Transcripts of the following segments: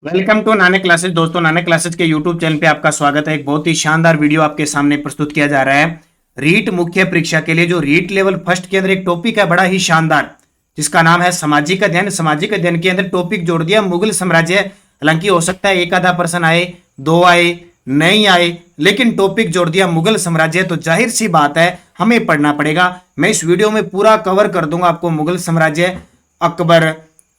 Welcome to Nanak classes. दोस्तों, Nanak classes के YouTube channel पे आपका स्वागत है। एक बहुत ही शानदार वीडियो आपके सामने प्रस्तुत किया जा रहा है। रीट मुख्य परीक्षा के लिए जो रीट लेवल फर्स्ट के अंदर एक टॉपिक है बड़ा ही शानदार, जिसका नाम है सामाजिक अध्ययन। सामाजिक अध्ययन के अंदर टॉपिक जोड़ दिया मुगल साम्राज्य। हालांकि हो सकता है एक आधा पर्सन आए, दो आए, नहीं आए, लेकिन टॉपिक जोड़ दिया मुगल साम्राज्य, तो जाहिर सी बात है हमें पढ़ना पड़ेगा। मैं इस वीडियो में पूरा कवर कर दूंगा आपको मुगल साम्राज्य, अकबर,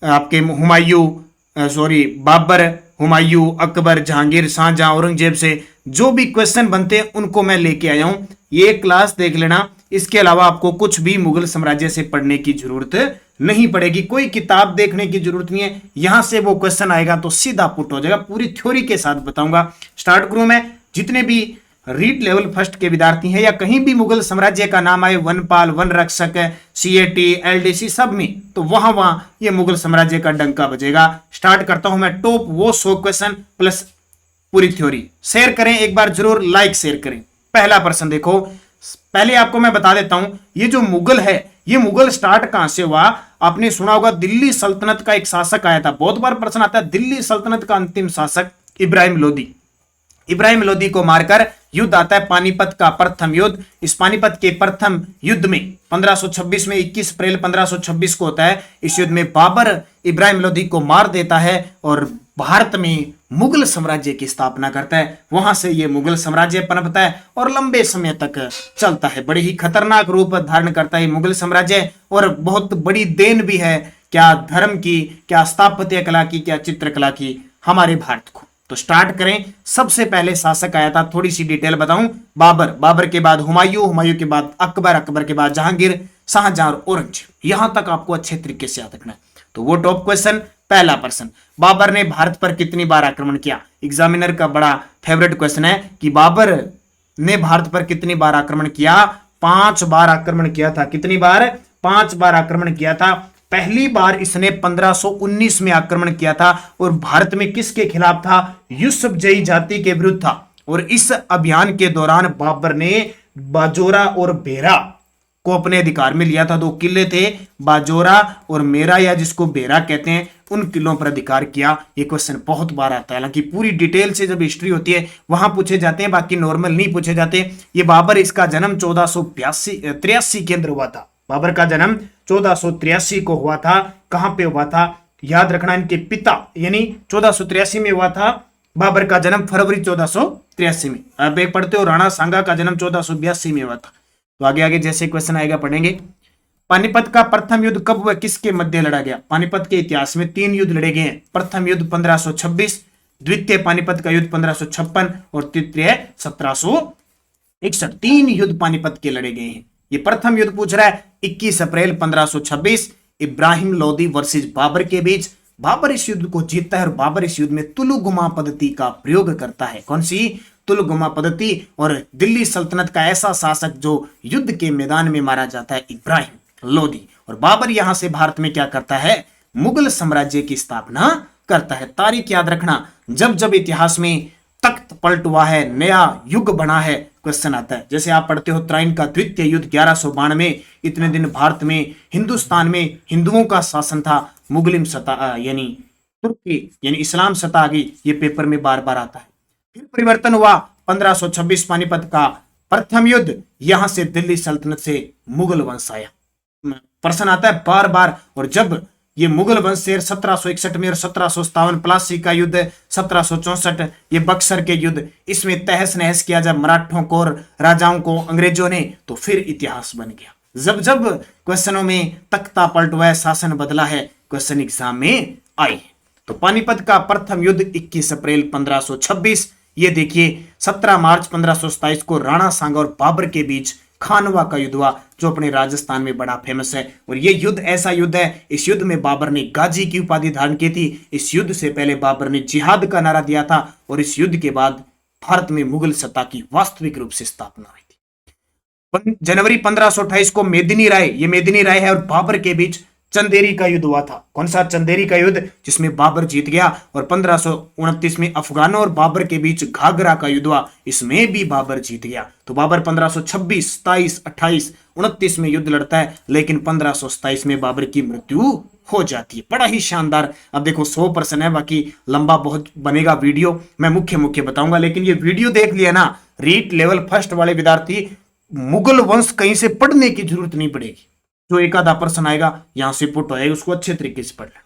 आपके हुमायूं, बाबर, हुमायूं, अकबर, जहांगीर, शाहजहां, औरंगजेब से जो भी क्वेश्चन बनते हैं उनको मैं लेके आया हूं। ये क्लास देख लेना। इसके अलावा आपको कुछ भी मुगल साम्राज्य से पढ़ने की जरूरत नहीं पड़ेगी, कोई किताब देखने की जरूरत नहीं है। यहां से वो क्वेश्चन आएगा तो सीधा पुट हो जाएगा। पूरी थ्योरी के साथ बताऊंगा। स्टार्ट करूं मैं। जितने भी रीट लेवल फर्स्ट के विद्यार्थी हैं या कहीं भी मुगल साम्राज्य का नाम आए, वनपाल, वन रक्षक, सीएटी, एलडीसी, सब में, तो वहां वहां ये मुगल साम्राज्य का डंका बजेगा। स्टार्ट करता हूं मैं। टॉप वो 100 क्वेश्चन प्लस पूरी थ्योरी। शेयर करें एक बार जरूर, लाइक शेयर करें। पहला प्रश्न देखो। पहले आपको मैं बता देता हूं, ये जो मुगल है, ये मुगल स्टार्ट कहां से हुआ? आपने सुना होगा दिल्ली सल्तनत का एक शासक आया था। बहुत बार प्रश्न आता है, दिल्ली सल्तनत का अंतिम शासक इब्राहिम लोदी। इब्राहिम लोदी को मारकर युद्ध आता है पानीपत का प्रथम युद्ध। इस पानीपत के प्रथम युद्ध में 1526 में 21 अप्रैल 1526 को होता है। इस युद्ध में बाबर इब्राहिम लोदी को मार देता है और भारत में मुगल साम्राज्य की स्थापना करता है। वहां से ये मुगल साम्राज्य पनपता है और लंबे समय तक चलता है। बड़ी ही खतरनाक रूप धारण करता है मुगल साम्राज्य, और बहुत बड़ी देन भी है, क्या धर्म की, क्या स्थापत्य कला की, क्या चित्रकला की, हमारे भारत को। तो स्टार्ट करें। सबसे पहले शासक आया था, थोड़ी सी डिटेल बताऊं, बाबर। बाबर के बाद हुमायूं, हुमायूं के बाद अकबर, अकबर के बाद जहांगीर, शाहजहां, औरंगजेब। यहां तक आपको अच्छे तरीके से याद रखना है। तो वो टॉप क्वेश्चन। पहला प्रश्न, बाबर ने भारत पर कितनी बार आक्रमण किया? एग्जामिनर का बड़ा फेवरेट क्वेश्चन है कि बाबर ने भारत पर कितनी बार आक्रमण किया? 5 बार आक्रमण किया था। कितनी बार? 5 बार आक्रमण किया था। पहली बार इसने 1519 में आक्रमण किया था और भारत में किसके खिलाफ था? यूसुफजई जाति के विरुद्ध था। और इस अभियान के दौरान बाबर ने बाजोरा और बेरा को अपने अधिकार में लिया था। 2 किले थे, बाजोरा और मेरा, या जिसको बेरा कहते हैं, उन किलों पर अधिकार किया। ये क्वेश्चन बहुत बार आता है। हालांकि पूरी डिटेल से जब हिस्ट्री होती है वहां पूछे जाते हैं, बाकी नॉर्मल नहीं पूछे जाते। ये बाबर, इसका जन्म 1483 के अंदर हुआ था। बाबर का जन्म 1483 को हुआ था। कहां पे हुआ था? याद रखना, इनके पिता यानी 1483 में हुआ था बाबर का जन्म, फरवरी 1483 में। अब एक पढ़ते हो, राणा सांगा का जन्म 1482 में हुआ था। तो आगे आगे जैसे क्वेश्चन आएगा पढ़ेंगे। पानीपत का प्रथम युद्ध कब हुआ, किसके मध्य लड़ा गया? पानीपत के इतिहास में 3 युद्ध लड़े गए हैं। प्रथम युद्ध 1526, द्वितीय पानीपत का युद्ध 1556 और तृतीय 1761। 3 युद्ध पानीपत के लड़े गए हैं। ये प्रथम युद्ध पूछ रहा है 21 अप्रैल 1526, इब्राहिम लोदी वर्सेस बाबर के बीच। बाबर इस युद्ध को जीतता है और बाबर इस युद्ध में तुलुगुमा पद्धति का प्रयोग करता है। कौन सी? तुलुगुमा पद्धति। और दिल्ली सल्तनत का ऐसा शासक जो युद्ध के मैदान में मारा जाता है, इब्राहिम लोदी। और बाबर यहां से भारत में क्या करता है? मुगल साम्राज्य की स्थापना करता है। तारीख याद रखना, जब जब इतिहास में तख्त पलट हुआ है, नया युग बना है, क्वेश्चन आता है। जैसे आप पढ़ते हो त्राइन का द्वितीय युद्ध 1192, इतने दिन भारत में, हिंदुस्तान में हिंदुओं का शासन था। मुगलिम सत्ता यानी तुर्की यानी इस्लाम सत्ता आ गई। ये पेपर में बार बार आता है। फिर परिवर्तन हुआ 1526, पानीपत का प्रथम युद्ध। यहां से दिल्ली सल्तनत से मुगल वंश आया। प्रश्न आता है बार बार। और जब ये मुगल वंश से 1761 में और 1757 प्लासी का युद्ध, 1764 ये बक्सर के युद्ध, इसमें तहस नहस किया जब मराठों को और राजाओं को अंग्रेजों ने, तो फिर इतिहास बन गया। जब जब क्वेश्चनों में तख्ता पलट हुआ है, शासन बदला है, क्वेश्चन एग्जाम में आए। तो पानीपत का प्रथम युद्ध 21 अप्रैल 1526। ये देखिए 17 मार्च 1527 को राणा सांगा और बाबर के बीच खानवा का युद्ध हुआ, जो अपने राजस्थान में बड़ा फेमस है। और ये युद्ध ऐसा युद्ध है, इस युद्ध में बाबर ने गाजी की उपाधि धारण की थी। इस युद्ध से पहले बाबर ने जिहाद का नारा दिया था। और इस युद्ध के बाद भारत में मुगल सत्ता की वास्तविक रूप से स्थापना हुई थी। जनवरी 1528 को मेदिनी राय, ये मेदिनी राय है और बाबर के बीच चंदेरी का युद्ध हुआ था। कौन सा चंदेरी का युद्ध, जिसमें बाबर जीत गया। और 1529 में अफगानों और बाबर के बीच घाघरा का युद्ध हुआ, इसमें भी बाबर जीत गया। तो बाबर 1526, 27, 28, 29 में युद्ध लड़ता है, लेकिन 1527 में बाबर की मृत्यु हो जाती है। बड़ा ही शानदार। अब देखो 100% है, बाकी लंबा बहुत बनेगा वीडियो, मैं मुख्य मुख्य बताऊंगा। लेकिन ये वीडियो देख लिया ना, रीट लेवल फर्स्ट वाले विद्यार्थी, मुगल वंश कहीं से पढ़ने की जरूरत नहीं पड़ेगी। जो एक आधा पर्सन आएगा यहां से पुट होएगा, उसको अच्छे तरीके से पढ़ लें।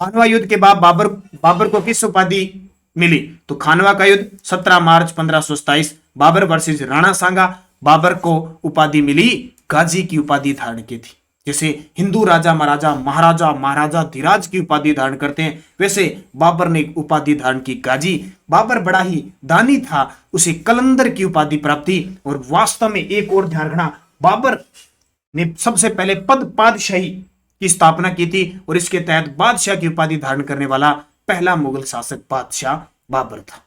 खानवा युद्ध के बाद बाबर को किस उपाधि मिली? तो खानवा का युद्ध 17 मार्च 1527, बाबर वर्सेस राणा सांगा। बाबर को उपाधि मिली गाजी की उपाधि धारण की थी। जैसे हिंदू राजा महाराजा धीराज की उपाधि धारण करते हैं, वैसे बाबर ने उपाधि धारण की गाजी। बाबर बड़ा ही दानी था, उसे कलंदर की उपाधि प्राप्त थी। और वास्तव में एक और ध्यान रखना, बाबर ने सबसे पहले पादशाही की स्थापना की थी, और इसके तहत बादशाह की उपाधि धारण करने वाला पहला मुगल शासक बादशाह बाबर था।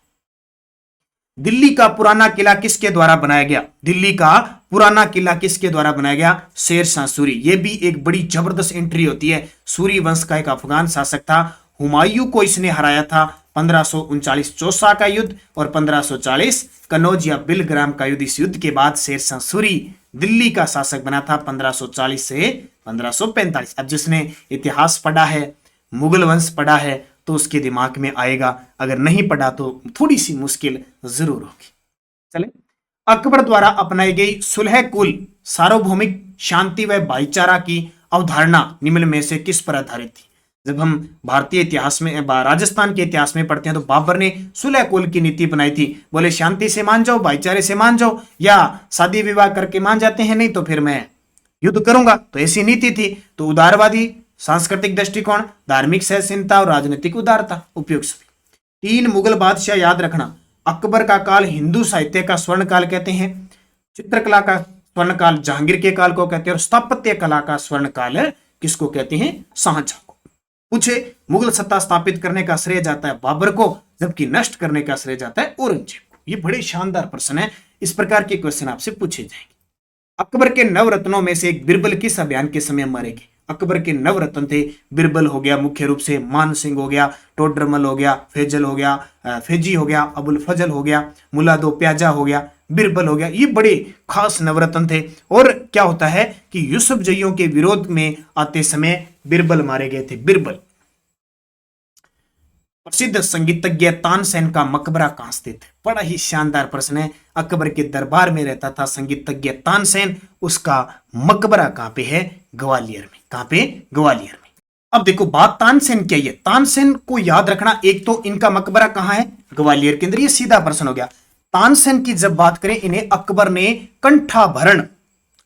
दिल्ली का पुराना किला किसके द्वारा बनाया गया? दिल्ली का पुराना किला किसके द्वारा बनाया गया? शेर शाह सूरी। यह भी एक बड़ी जबरदस्त एंट्री होती है। सूरी वंश का एक अफगान शासक था, हुमायूं को इसने हराया था। 1539 चौसा का युद्ध और 1540 कनौज या बिलग्राम का युद्ध। इस युद्ध के बाद शेर शाह सूरी दिल्ली का शासक बना था 1540 से 1545। अब जिसने इतिहास पढ़ा है, मुगल वंश पढ़ा है, तो उसके दिमाग में आएगा, अगर नहीं पढ़ा तो थोड़ी सी मुश्किल जरूर होगी। चले, अकबर द्वारा अपनाई गई सुलह कुल सार्वभौमिक शांति व भाईचारा की अवधारणा निम्न में से किस पर आधारित थी? जब हम भारतीय इतिहास में, राजस्थान के इतिहास में पढ़ते हैं, तो बाबर ने सुलह कुल की नीति बनाई थी। बोले शांति से मान जाओ, भाईचारे से मान जाओ, या शादी विवाह करके मान जाते हैं, नहीं तो फिर मैं युद्ध करूंगा। तो ऐसी नीति थी। तो उदारवादी सांस्कृतिक दृष्टिकोण, धार्मिक सहनशीलता और राजनीतिक उदारता, उपयुक्त सभी। 3 मुगल बादशाह याद रखना। अकबर का काल हिंदू साहित्य का स्वर्ण काल कहते हैं, चित्रकला का स्वर्ण काल जहांगीर के काल को कहते हैं, और स्थापत्य कला का स्वर्ण काल किसको कहते हैं? शाहजहां को। पूछे, मुगल सत्ता स्थापित करने का श्रेय जाता है बाबर को, जबकि नष्ट करने का श्रेय जाता है औरंगजेब को। ये बड़े शानदार प्रश्न है, इस प्रकार के क्वेश्चन आपसे पूछे जाएंगे। अकबर के नवरत्नों में से एक बिरबल किस अभियान के समय मारे गए? अकबर के नवरत्न थे, बिरबल हो गया मुख्य रूप से, मान सिंह हो गया, टोडरमल हो गया, फैजल हो गया, फैजी हो गया, अबुल फजल हो गया, मुला दो प्याजा हो गया, बिरबल हो गया। ये बड़े खास नवरत्न थे। और क्या होता है कि यूसुफ जइयों के विरोध में आते समय बिरबल मारे गए थे। बिरबल। प्रसिद्ध संगीतज्ञ तानसेन का मकबरा कहां स्थित है? बड़ा ही शानदार प्रश्न है। अकबर के दरबार में रहता था संगीतज्ञ तानसेन, उसका मकबरा कहां पे है? ग्वालियर में। कहां पे? ग्वालियर में। अब देखो बात तानसेन क्या है, तानसेन को याद रखना। एक तो इनका मकबरा कहां है? ग्वालियर के अंदर। ये सीधा प्रश्न हो गया। तानसेन की जब बात करें, इन्हें अकबर ने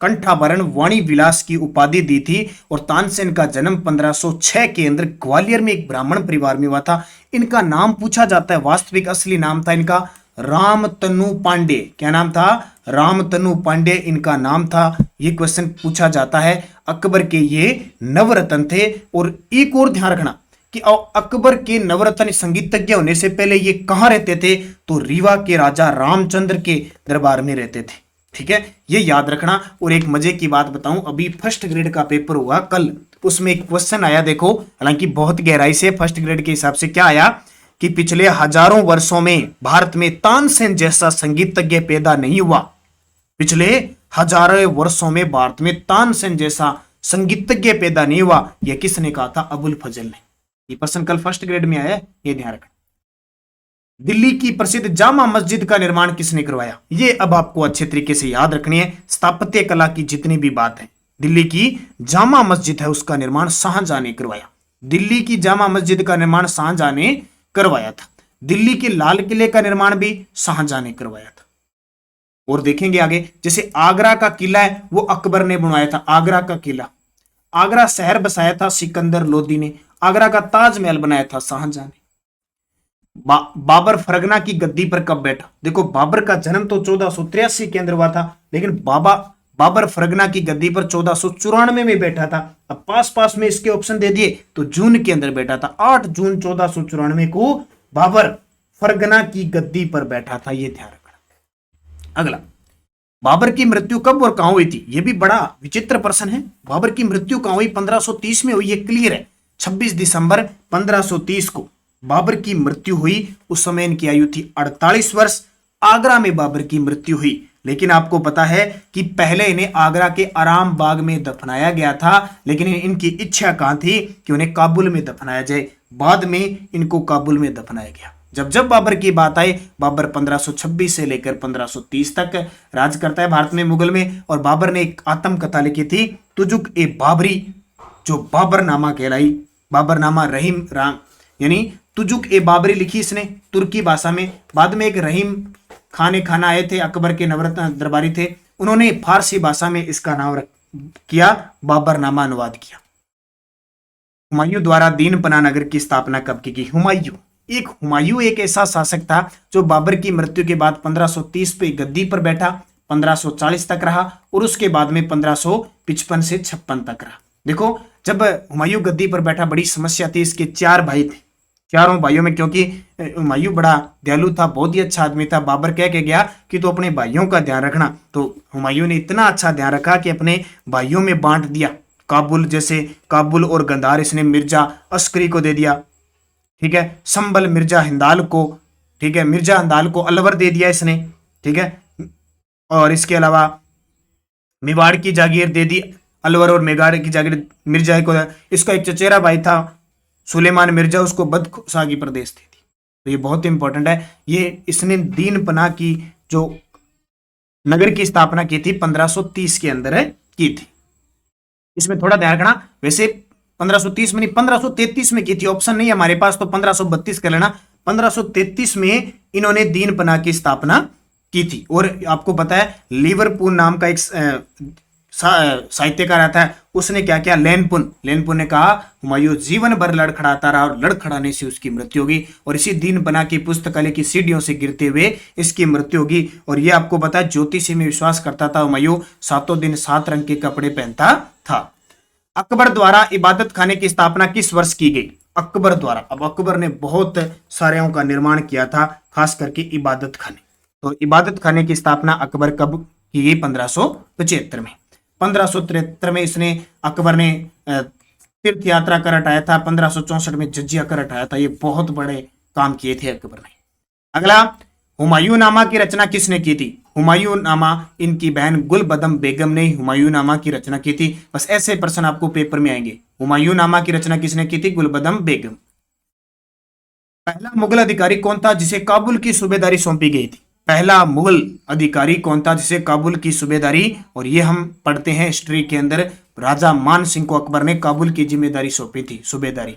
कंठाभरण वाणी विलास की उपाधि दी थी। और तानसेन का जन्म 1506 के अंदर ग्वालियर में एक ब्राह्मण परिवार में हुआ था। इनका नाम पूछा जाता है, वास्तविक असली नाम था इनका रामतनु पांडे। क्या नाम था? रामतनु पांडे इनका नाम था। ये क्वेश्चन पूछा जाता है। अकबर के ये नवरत्न थे। और एक और ध्यान रखना कि अकबर के नवरत्न संगीतज्ञ होने से पहले ये कहां रहते थे? तो रीवा के राजा रामचंद्र के दरबार में रहते थे। ठीक है, ये याद रखना। और एक मजे की बात बताऊं, अभी फर्स्ट ग्रेड का पेपर हुआ कल, उसमें एक क्वेश्चन आया, देखो, हालांकि बहुत गहराई से फर्स्ट ग्रेड के हिसाब से क्या आया कि पिछले हजारों वर्षों में भारत में तानसेन जैसा संगीतज्ञ पैदा नहीं हुआ। पिछले हजारों वर्षों में भारत में तानसेन जैसा संगीतज्ञ पैदा नहीं हुआ। यह किसने कहा था? अबुल फजल ने। ये प्रश्न कल फर्स्ट ग्रेड में आया, ये ध्यान रखना। दिल्ली की प्रसिद्ध जामा मस्जिद का निर्माण किसने करवाया? ये अब आपको अच्छे तरीके से याद रखनी है। स्थापत्य कला की जितनी भी बात है, दिल्ली की जामा मस्जिद है, उसका निर्माण शाहजहां ने करवाया। दिल्ली की जामा मस्जिद का निर्माण शाहजहां ने करवाया था। दिल्ली के लाल किले का निर्माण भी शाहजहां ने करवाया था। और देखेंगे आगे, जैसे आगरा का किला है वो अकबर ने बनवाया था। आगरा का किला, आगरा शहर बसाया था सिकंदर लोदी ने। आगरा का ताजमहल बनाया था शाहजहां ने। बाबर फरगना की गद्दी पर कब बैठा? देखो, बाबर का जन्म तो 1483 के अंदर हुआ था, लेकिन बाबर फरगना की गद्दी पर 1494 में बैठा था। अब पास में इसके ऑप्शन दे दिए, तो जून के अंदर बैठा था। 8 जून 1494 को बाबर फरगना की गद्दी पर बैठा था। ये ध्यान रखना। अगला, बाबर की मृत्यु कब और कहां हुई थी, यह भी बड़ा विचित्र प्रश्न है। बाबर की मृत्यु कहां हुई, 1530 में हुई, है क्लियर है। 26 दिसंबर 1530 को बाबर की मृत्यु हुई। उस समय इनकी आयु थी 48 वर्ष। आगरा में बाबर की मृत्यु हुई। लेकिन आपको पता है कि पहले इन्हें आगरा के आराम बाग में दफनाया गया था, लेकिन इनकी इच्छा कहां थी कि उन्हें काबुल में दफनाया जाए। बाद में इनको काबुल में दफनाया गया। जब जब बाबर की बात आई, बाबर 1526 से लेकर 1530 तक राज करता है भारत में, मुगल में। और बाबर ने एक आत्मकथा लिखी थी, तुजुक ए बाबरी, जो बाबरनामा कहलाई। बाबरनामा रहीम राम यानी तुजुक ए बाबरी लिखी इसने तुर्की भाषा में। बाद में एक रहीम खान आए थे, अकबर के नवरत्न दरबारी थे, उन्होंने फारसी भाषा में इसका नाम किया, बाबरनामा अनुवाद किया। हुमायूं द्वारा दीनपना नगर की स्थापना कब की गई। हुमायूं एक ऐसा शासक था जो बाबर की मृत्यु के बाद 1530 पे गद्दी पर बैठा, 1540 तक रहा और उसके बाद में 1555 से 56 तक रहा। देखो, जब हुमायूं गद्दी पर बैठा बड़ी समस्या थी। इसके 4 भाई थे, चारों भाइयों में, क्योंकि हुमायूं बड़ा दयालु था, बहुत ही अच्छा आदमी था। बाबर कह के गया कि तो अपने भाइयों का ध्यान रखना, तो हुमायूं ने इतना अच्छा ध्यान रखा कि अपने भाइयों में बांट दिया। काबुल, जैसे काबुल और गंधार इसने मिर्जा अस्करी को दे दिया, ठीक है। संबल मिर्जा हिंदाल को, ठीक है, मिर्जा हिंदाल को अलवर दे दिया इसने, ठीक है। और इसके अलावा मेवाड़ की जागीर दे दी, अलवर और मेवाड़ की जागीर मिर्जा को। इसका एक चचेरा भाई था सुलेमान मिर्जा, उसको बदखुशागी प्रदेश दी थी। तो ये बहुत इंपॉर्टेंट है। ये इसने दीन पनाह की जो नगर की स्थापना की थी 1530 के अंदर की थी। इसमें थोड़ा ध्यान रखना, वैसे 1530 में नहीं 1533 में की थी, ऑप्शन नहीं हमारे पास, तो 1532 कर लेना। 1533 में इन्होंने दीन पनाह की स्थापना की थी। और आपको पता है लिवरपूल नाम का एक साहित्यकार आता है, उसने क्या किया, लेनपुन ने कहा हुमायूं जीवन भर लड़खड़ाता रहा और लड़खड़ाने से उसकी मृत्यु होगी। और इसी दीन पनाह की पुस्तकालय की सीढ़ियों से गिरते हुए इसकी मृत्यु होगी। और यह आपको पता है ज्योतिषी में विश्वास करता था हुमायूं, 7 दिन 7 रंग के कपड़े पहनता था। अकबर द्वारा इबादत खाने की स्थापना किस वर्ष की गई। अकबर द्वारा, अब अकबर ने बहुत सारे का निर्माण किया था, खास करके इबादत खाने। तो इबादत खाने की स्थापना अकबर कब की गई, 1575 में। 1573 में इसने अकबर ने तीर्थ यात्रा कर हटाया था। 1564 में जजिया कर हटाया था। ये बहुत बड़े काम किए थे अकबर ने। अगला, हुमायूं नामा की रचना किसने की थी। हुमायूं नामा इनकी बहन गुलबदम बेगम ने हुमायूं नामा की रचना की थी। बस ऐसे प्रश्न आपको पेपर में आएंगे। हुमायूं नामा की रचना किसने की थी, गुलबदम बेगम। पहला मुगल अधिकारी कौन था जिसे काबुल की सूबेदारी सौंपी गई थी। पहला मुगल अधिकारी कौन था जिसे काबुल की सूबेदारी, और ये हम पढ़ते हैं हिस्ट्री के अंदर, राजा मान सिंह को अकबर ने काबुल की जिम्मेदारी सौंपी थी, सूबेदारी।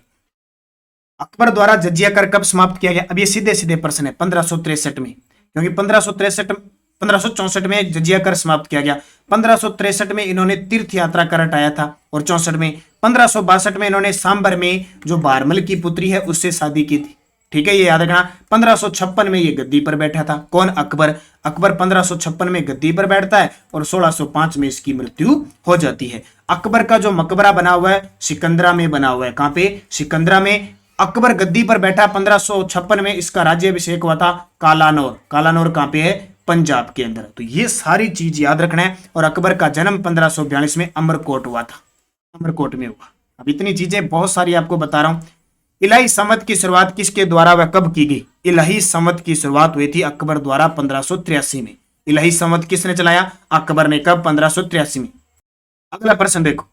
अकबर द्वारा जजिया कर कब समाप्त किया गया। अब ये सीधे सीधे प्रश्न है, 1563 में, क्योंकि 1564 में जजिया कर समाप्त किया गया। 1563 में इन्होंने तीर्थ यात्रा कर हटाया था, और 64 में। 1562 में इन्होंने सांबर में जो बारमल की पुत्री है उससे शादी की थी, ठीक है, ये याद रखना। 1556 में ये गद्दी पर बैठा था, कौन, अकबर। अकबर 1556 में गद्दी पर बैठता है और 1605 में इसकी मृत्यु हो जाती है। अकबर का जो मकबरा बना हुआ है सिकंदरा में बना हुआ है, कहां पे, सिकंदरा में। अकबर गद्दी पर बैठा 1556 में, इसका राज्याभिषेक हुआ था कालानौर। कालानौर कहां पे है, पंजाब के अंदर। तो ये सारी चीज याद रखना है। और अकबर का जन्म 1542 में अमरकोट हुआ था, अमरकोट में हुआ। अब इतनी चीजें बहुत सारी आपको बता रहा हूं। इलाही संवत की शुरुआत किसके द्वारा व कब की गई। इलाही संवत की शुरुआत हुई थी अकबर द्वारा 1583 में। इलाही संवत किसने चलाया, अकबर ने। कब, 1583 में। अगला प्रश्न देखो,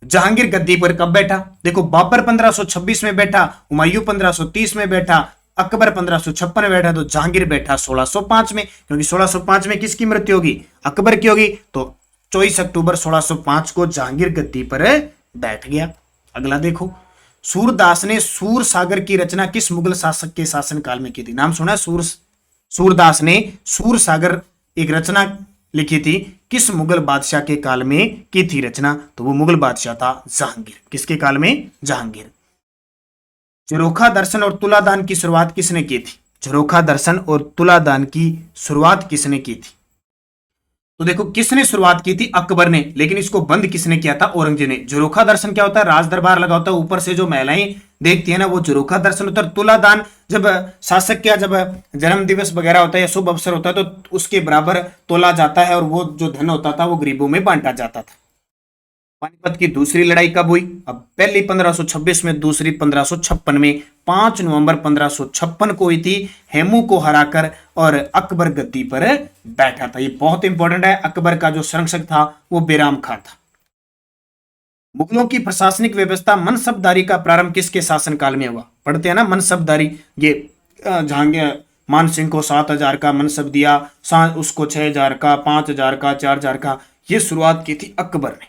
जहांगीर गद्दी पर कब बैठा। देखो, बाबर 1526 में बैठा, हुमायूं 1530 में बैठा, अकबर 1556 में बैठा, तो जहांगीर बैठा 1605 में। क्योंकि 1605 में किसकी मृत्यु होगी, अकबर की होगी। तो 24 अक्टूबर 1605 को जहांगीर गद्दी पर बैठ गया। अगला देखो, सूरदास ने सूर सागर की रचना किस मुगल शासक के शासनकाल में की थी। नाम सुना है, सूरदास ने सूर सागर एक रचना लिखी थी, किस मुगल बादशाह के काल में की थी रचना। तो वो मुगल बादशाह था जहांगीर। किसके काल में, जहांगीर। झरोखा दर्शन और तुलादान की शुरुआत किसने की थी। झरोखा दर्शन और तुलादान की शुरुआत किसने की थी। तो देखो, किसने शुरुआत की थी, अकबर ने। लेकिन इसको बंद किसने किया था, औरंगजेब ने। झरोखा दर्शन क्या होता है, राज दरबार लगा होता है, ऊपर से जो महिलाएं देखती है ना, वो झरोखा दर्शन होता है। तुलादान जब शासक का जब जन्म दिवस वगैरह होता है या शुभ अवसर होता है तो उसके बराबर तोला जाता है और वो जो धन होता था वो गरीबों में बांटा जाता था। पानीपत की दूसरी लड़ाई कब हुई? अब पहली 1526 में, दूसरी 1556 में। 5 नवंबर 1556 को हुई थी, हेमू को हराकर और अकबर गद्दी पर बैठा था। ये बहुत इंपॉर्टेंट है। अकबर का जो संरक्षक था वो बैराम खां था। मुगलों की प्रशासनिक व्यवस्था, मनसबदारी का प्रारंभ किसके शासनकाल में हुआ? पढ़ते हैं ना मनसबदारी। ये जहांगीर मान सिंह को 7,000 का मनसब दिया, उसको 6,000 का, 5,000 का, 4,000 का। ये शुरुआत की थी अकबर ने।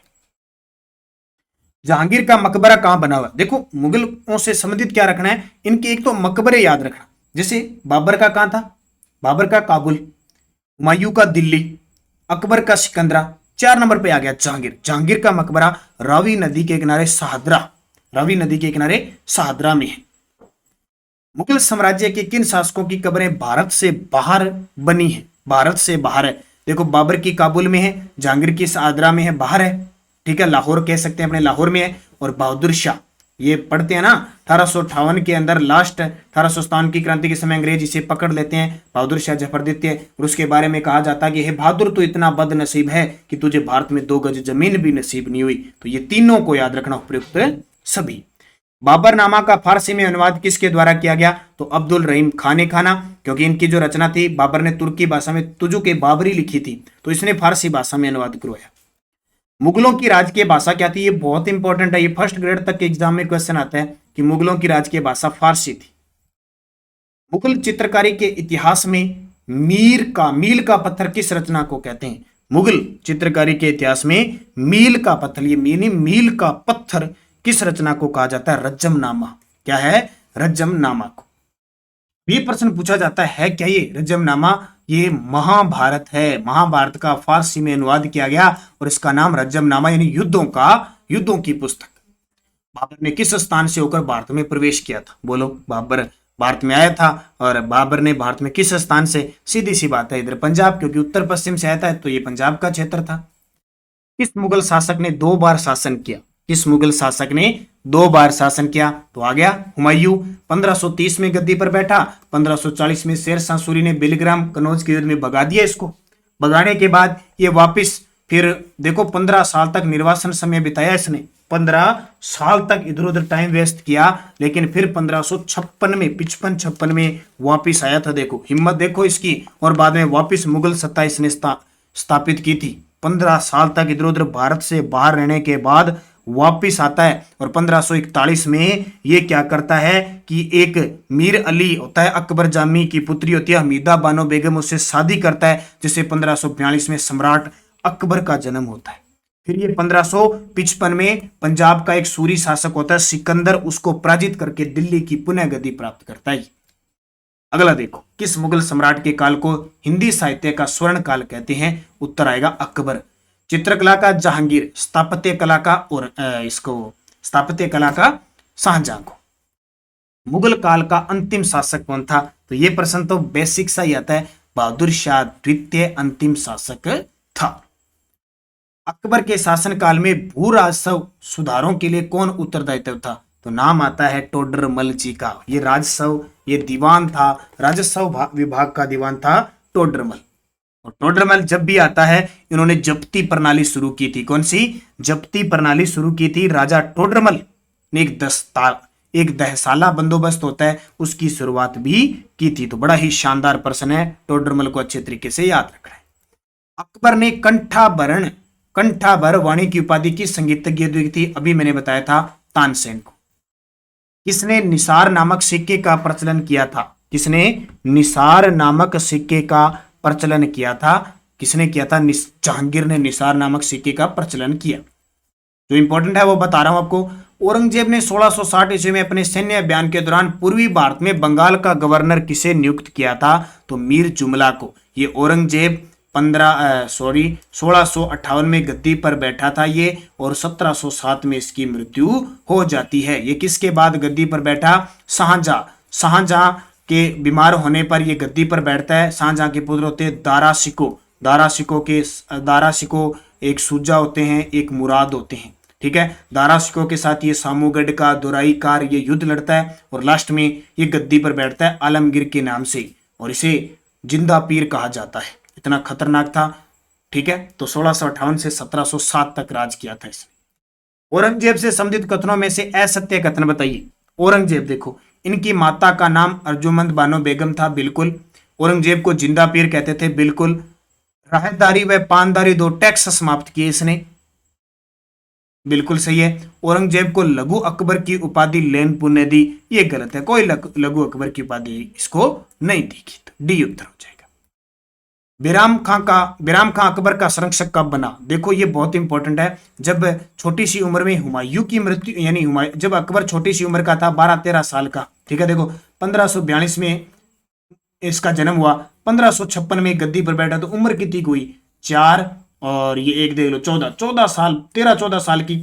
जहांगीर का मकबरा कहां बना हुआ? देखो, मुगलों से संबंधित क्या रखना है, इनके एक तो मकबरे याद रखना। जैसे बाबर का कहां था? बाबर का काबुल, हुमायूं का दिल्ली, अकबर का सिकंदरा। 4 नंबर पे आ गया जहांगीर। जहांगीर का मकबरा रावी नदी के किनारे शाहदरा, रावी नदी के किनारे शाहदरा में है। मुगल साम्राज्य के किन शासकों की कब्रें भारत से बाहर बनी है? भारत से बाहर है। देखो, बाबर की काबुल में है, जहांगीर की शाहदरा में है, बाहर है। ठीक है, लाहौर कह सकते हैं, अपने लाहौर में है। और बहादुर शाह, ये पढ़ते हैं ना, 1858 के अंदर लास्ट 1857 की क्रांति के समय अंग्रेज इसे पकड़ लेते हैं, बहादुर शाह जफरदित्य। और उसके बारे में कहा जाता है कि हे बहादुर, तू इतना बदनसीब है कि तुझे भारत में 2 गज जमीन भी नसीब नहीं हुई। तो ये तीनों को याद रखना उपयुक्त सभी। बाबरनामा का फारसी में अनुवाद किसके द्वारा किया गया? तो अब्दुल रहीम खान ने खाना, क्योंकि इनकी जो रचना थी, बाबर ने तुर्की भाषा में तुजु के बाबरी लिखी थी, तो इसने फारसी भाषा में अनुवाद करवाया। मुगलों की राजकीय भाषा क्या थी? ये बहुत इंपॉर्टेंट है, ये फर्स्ट ग्रेड तक के एग्जाम में क्वेश्चन आता है कि मुगलों की राजकीय भाषा फारसी थी। मुगल चित्रकारी के इतिहास में मील का पत्थर किस रचना को कहते हैं? मुगल चित्रकारी के इतिहास में मील का पत्थर, ये मील का पत्थर किस रचना को कहा जाता है? रज्जमनामा। क्या है? रज्जमनामा को। ये प्रश्न पूछा जाता है क्या ये रज्जमनामा? ये महाभारत है, महाभारत का फारसी में अनुवाद किया गया और इसका नाम रज्जमनामा, यानी युद्धों की पुस्तक। बाबर ने किस स्थान से होकर भारत में प्रवेश किया था? बोलो, बाबर भारत में आया था और बाबर ने भारत में किस स्थान से? सीधी सी बात है, इधर पंजाब, क्योंकि उत्तर पश्चिम से आया था, तो ये पंजाब का क्षेत्र था। किस मुगल शासक ने 2 बार शासन किया? किस मुगल शासक ने 2 बार शासन किया? तो आ गया हुमायूं। 1530 में गद्दी पर बैठा, 1540 में शेर शाह सूरी ने बेलीग्राम कनौज के युद्ध में भगा दिया इसको। भगाने के बाद ये वापस, फिर देखो 15 साल तक निर्वासन समय बिताया इसने, 15 साल तक इधर उधर टाइम वेस्ट किया, लेकिन फिर 1556 में, 55-56 में वापिस आया था। देखो हिम्मत, देखो इसकी। और बाद में वापिस मुगल सत्ता इसने स्थापित की थी। 15 साल तक इधर उधर भारत से बाहर रहने के बाद वापिस आता है और 1541 में ये क्या करता है कि एक मीर अली होता है, अकबर जामी की पुत्री होती है हमीदा बानो बेगम, उससे शादी करता है, जिससे 1542 में सम्राट अकबर का जन्म होता है। फिर ये 1555 में पंजाब का एक सूरी शासक होता है सिकंदर, उसको पराजित करके दिल्ली की पुनः गद्दी प्राप्त करता है। अगला देखो, किस मुगल सम्राट के काल को हिंदी साहित्य का स्वर्ण काल कहते हैं? उत्तर आएगा अकबर। चित्रकला का जहांगीर, स्थापत्य कला का और स्थापत्य कला का शाहजहां को। मुगल काल का अंतिम शासक कौन था? तो ये प्रश्न तो बेसिक सा ही आता है, बहादुर शाह द्वितीय अंतिम शासक था। अकबर के शासनकाल में भू राजस्व सुधारों के लिए कौन उत्तरदायित्व था? तो नाम आता है टोडरमल जी का। ये राजस्व, ये दीवान था, राजस्व विभाग का दीवान था टोडरमल। और टोडरमल जब भी आता है, इन्होंने जब्ती प्रणाली शुरू की थी। कौन सी जब्ती प्रणाली शुरू की थी? राजा टोडरमल ने एक दहसाला बंदोबस्त होता है, उसकी शुरुआत भी की थी। तो बड़ा ही शानदार प्रश्न है, टोडरमल को अच्छे तरीके से याद रखना है। अकबर ने कंठाभर वाणी की उपाधि किस संगीतज्ञ दी थी? अभी मैंने बताया था, तानसेन को। किसने निसार नामक सिक्के का प्रचलन किया था? किसने निसार नामक सिक्के का प्रचलन किया था? किसने किया था? जहांगीर ने निसार नामक सिक्के का प्रचलन किया। जो इंपॉर्टेंट है वो बता रहा हूं आपको। औरंगजेब ने 1660 ईस्वी में अपने सैन्य अभियान के दौरान पूर्वी भारत में बंगाल का गवर्नर किसे नियुक्त किया था? तो मीर जुमला को। ये औरंगजेब 1658 में गद्दी पर बैठा था ये, और 1707 में इसकी मृत्यु हो जाती है। ये किसके बाद गद्दी पर बैठा? शाहजहां के बीमार होने पर ये गद्दी पर बैठता है। शाहजहां के पुत्र होते हैं दारा शिको, एक सुजा होते हैं, एक मुराद होते हैं। ठीक है। दारा शिकोह के साथ ये सामूगढ़ का दोराई कार ये युद्ध लड़ता है और लास्ट में ये गद्दी पर बैठता है आलमगीर के नाम से, और इसे जिंदा पीर कहा जाता है। इतना खतरनाक था, ठीक है। तो 1658 से 1707 तक राज किया था इसने। औरंगजेब से संबंधित कथनों में से असत्य कथन बताइए। औरंगजेब देखो, इनकी माता का नाम अर्जुमंद बानो बेगम था, बिल्कुल। औरंगजेब को जिंदा पीर कहते थे, बिल्कुल। राहतदारी व पानदारी 2 टैक्स समाप्त किए इसने, बिल्कुल सही है। औरंगजेब को लघु अकबर की उपाधि लेन पुण्य दी, ये गलत है, कोई लघु अकबर की उपाधि इसको नहीं दी। तो डी उत्तर हो जाएगा। बिराम खां अकबर का संरक्षक कब बना? देखो ये बहुत इंपॉर्टेंट है। जब छोटी सी उम्र में हुमायूं की मृत्यु, यानी जब अकबर छोटी सी उम्र का था, 12-13 साल का, ठीक है। देखो 1542 में इसका जन्म हुआ, 1556 में गद्दी पर बैठा, तो उम्र कितनी हुई? 4, और ये एक देख लो 14 साल, 13-14 साल की,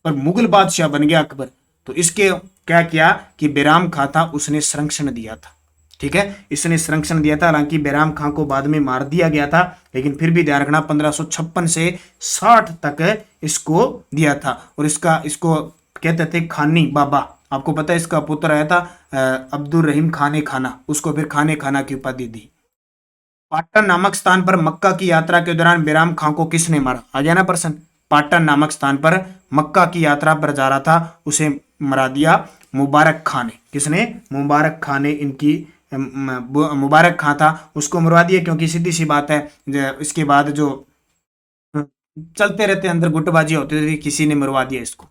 पर मुगल बादशाह बन गया अकबर। तो इसके क्या किया कि बैराम खां था, उसने संरक्षण दिया था, ठीक है। इसने संरक्षण दिया था, हालांकि बैराम खां को बाद में मार दिया गया था, लेकिन फिर भी ध्यान रखना 1556 से 60 तक इसको दिया था। और इसको कहते थे खानी बाबा। आपको पता है इसका पुत्र आया था अब्दुल रहीम खाने खाना, उसको फिर खाने खाना की उपाधि दी। पाटन नामक स्थान पर मक्का की यात्रा के दौरान बैराम खां को किसने मारा? आ गया ना प्रश्न। पाटन नामक स्थान पर मक्का की यात्रा पर जा रहा था, उसे मरा दिया मुबारक खां ने। किसने? मुबारक खां ने। इनकी मुबारक खां था, उसको मरवा दिया, क्योंकि सीधी सी बात है, इसके बाद जो चलते रहते अंदर गुटबाजी होती थी, किसी ने मरवा दिया इसको।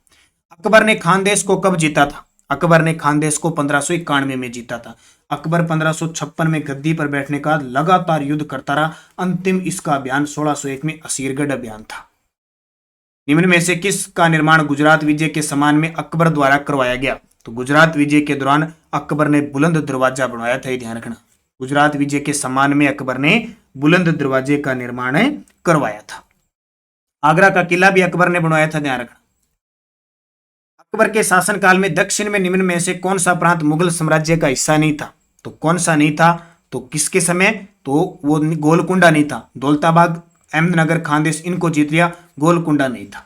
अकबर ने खानदेश को कब जीता था? अकबर ने खानदेश को 1591 में जीता था। अकबर 1556 में गद्दी पर बैठने का लगातार युद्ध करता रहा। अंतिम इसका अभियान 1601 में असीरगढ़ अभियान था। निम्न में से किसका निर्माण गुजरात विजय के सम्मान में अकबर द्वारा करवाया गया? तो गुजरात विजय के दौरान अकबर ने बुलंद दरवाजा बनवाया था, ये ध्यान रखना। गुजरात विजय के सम्मान में अकबर ने बुलंद दरवाजे का निर्माण करवाया था। आगरा का किला भी अकबर ने बनवाया था, ध्यान रखना। अकबर के शासनकाल में दक्षिण में निम्न में से कौन सा प्रांत मुगल साम्राज्य का हिस्सा नहीं था? तो कौन सा नहीं था? तो किसके समय? तो वो गोलकुंडा नहीं था। दौलताबाद, अहमदनगर, खानदेश इनको जीत लिया, गोलकुंडा नहीं था।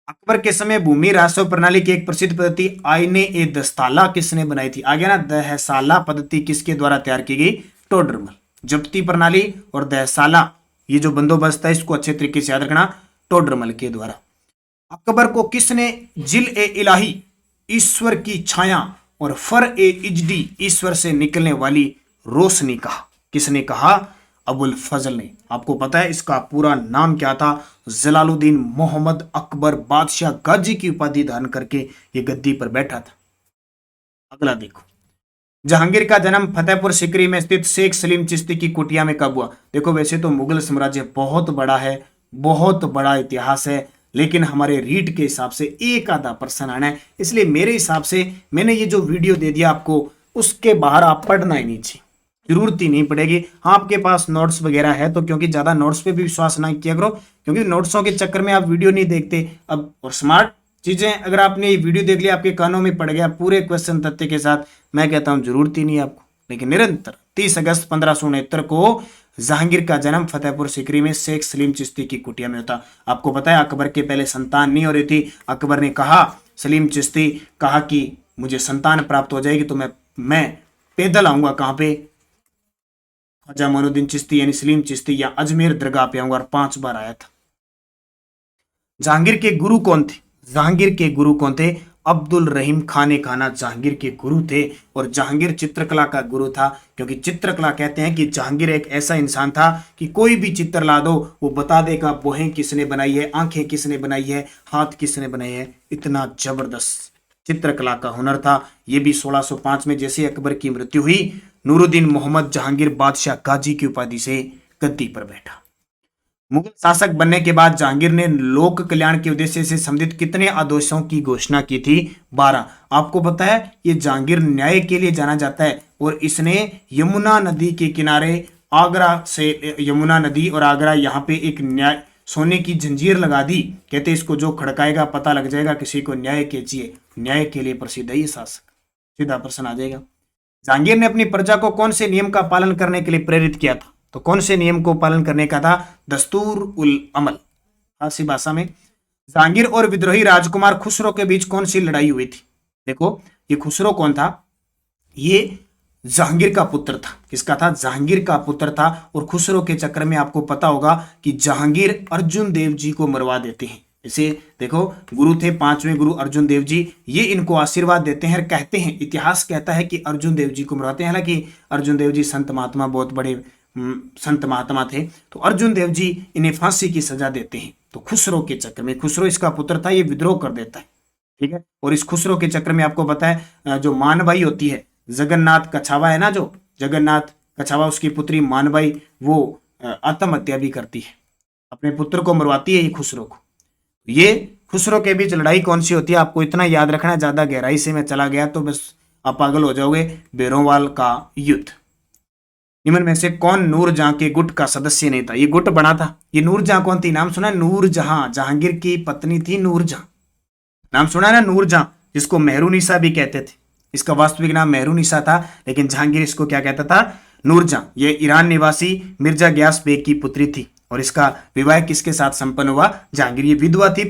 अकबर के समय भूमि राजस्व प्रणाली की एक प्रसिद्ध पद्धति आईने ए दस्ताला किसने बनाई थी? आ गया ना। दहसाला पद्धति किसके द्वारा तैयार की गई? टोडरमल। जब्ती प्रणाली और दहसाला, ये जो बंदोबस्त है, इसको अच्छे तरीके से याद रखना, टोडरमल के द्वारा। अकबर को किसने जिल ए इलाही, ईश्वर की छाया, और फर ए इजडी, ईश्वर से निकलने वाली रोशनी कहा? किसने कहा? अबुल फजल ने। आपको पता है इसका पूरा नाम क्या था? जलालुद्दीन मोहम्मद अकबर बादशाह गाजी की उपाधि धारण करके ये गद्दी पर बैठा था। अगला देखो, जहांगीर का जन्म फतेहपुर सीकरी में स्थित शेख सलीम चिश्ती की कुटिया में कब हुआ? देखो वैसे तो मुगल साम्राज्य बहुत बड़ा है, बहुत बड़ा इतिहास है, लेकिन हमारे रीट के हिसाब से एक आधा प्रश्न आना है, इसलिए मेरे हिसाब से मैंने ये जो वीडियो दे दिया आपको, उसके बाहर आप पढ़ना ही नहीं चाहिए, जरूरत ही नहीं पड़ेगी। हाँ, आपके पास नोट्स वगैरह है तो, क्योंकि ज्यादा नोट्स पे भी विश्वास ना किया करो, क्योंकि नोट्सों के चक्कर में आप वीडियो नहीं देखते। अब और स्मार्ट चीजें अगर आपने ये वीडियो देख लिया, आपके कानों में पड़ गया पूरे क्वेश्चन तथ्य के साथ, मैं कहता हूं जरूरत ही नहीं है आपको। लेकिन निरंतर 30 अगस्त 1569 को जहांगीर का जन्म फतेहपुर सीकरी में शेख सलीम चिश्ती की कुटिया में होता। आपको पता है अकबर के पहले संतान नहीं हो रही थी। अकबर ने कहा, सलीम चिश्ती कहा कि मुझे संतान प्राप्त हो जाएगी तो मैं पैदल आऊंगा, कहां पे? ख्वाजा मोइनुद्दीन चिश्ती यानी सलीम चिश्ती या अजमेर दरगाह पे आऊंगा, और 5 बार आया था। जहांगीर के गुरु कौन थे? जहांगीर के गुरु कौन थे? अब्दुल रहीम खाने खाना जहांगीर के गुरु थे। और जहांगीर चित्रकला का गुरु था, क्योंकि चित्रकला कहते हैं कि जहांगीर एक ऐसा इंसान था कि कोई भी चित्र ला दो वो बता देगा बोहें किसने बनाई है, आंखें किसने बनाई है, हाथ किसने बनाए हैं। इतना जबरदस्त चित्रकला का हुनर था। ये भी 1605 में जैसे अकबर की मृत्यु हुई, नूरुद्दीन मोहम्मद जहांगीर बादशाह गाजी की उपाधि से गद्दी पर बैठा। मुगल शासक बनने के बाद जहांगीर ने लोक कल्याण के उद्देश्य से संबंधित कितने आदेशों की घोषणा की थी? 12। आपको पता है ये जहांगीर न्याय के लिए जाना जाता है, और इसने यमुना नदी के किनारे, आगरा से यमुना नदी और आगरा, यहाँ पे एक न्याय सोने की जंजीर लगा दी। कहते इसको जो खड़काएगा पता लग जाएगा किसी को न्याय कीजिए। न्याय के लिए प्रसिद्ध है ये शासक। सीधा प्रश्न आ जाएगा। जहांगीर ने अपनी प्रजा को कौन से नियम का पालन करने के लिए प्रेरित किया था? तो कौन से नियम को पालन करने का था? दस्तूर उल अमल। फारसी भाषा में जहांगीर और विद्रोही राजकुमार खुसरो के बीच कौन सी लड़ाई हुई थी? देखो, ये खुसरो कौन था? ये जहांगीर का पुत्र था। किसका था? जहांगीर का पुत्र था। और खुसरो के चक्कर में आपको पता होगा कि जहांगीर अर्जुन देव जी को मरवा देते हैं। इसे देखो, गुरु थे 5वें गुरु अर्जुन देव जी, ये इनको आशीर्वाद देते हैं और कहते हैं, इतिहास कहता है कि अर्जुन देव जी को मरवाते हैं। हालांकि अर्जुन देव जी संत महात्मा, बहुत बड़े संत महात्मा थे, तो अर्जुन देव जी इन्हें फांसी की सजा देते हैं। तो खुसरो के चक्कर में, खुसरो इसका पुत्र था, ये विद्रोह कर देता है, ठीक है। और इस खुसरो के चक्कर में आपको पता है जो मानबाई होती है, जगन्नाथ कछावा है ना, जो जगन्नाथ कछावा, उसकी पुत्री मानबाई, वो आत्महत्या भी करती है, अपने पुत्र को मरवाती है ये खुसरो को। ये खुसरो के बीच लड़ाई कौन सी होती है? आपको इतना याद रखना, ज्यादा गहराई से मैं चला गया तो बस आप पागल हो जाओगे। बेरोवाल का युद्ध। निम्न में से कौन नूरजहां के गुट का सदस्य नहीं था? ये गुट बना था। ये नूरजहां कौन थी? नाम सुना? नूरजहां, जहांगीर की पत्नी थी नूरजहां। नाम सुना है ना, नूरजहां, जिसको मेहरुनिसा भी कहते थे। इसका वास्तविक नाम मेहरुनिसा था, लेकिन जहांगीर इसको क्या कहता था? नूरजहां। ये ईरान निवासी मिर्जा ग्यास बेग की पुत्री थी। और इसका विवाह किसके साथ संपन्न हुआ? जहांगीर। ये विधवा थी,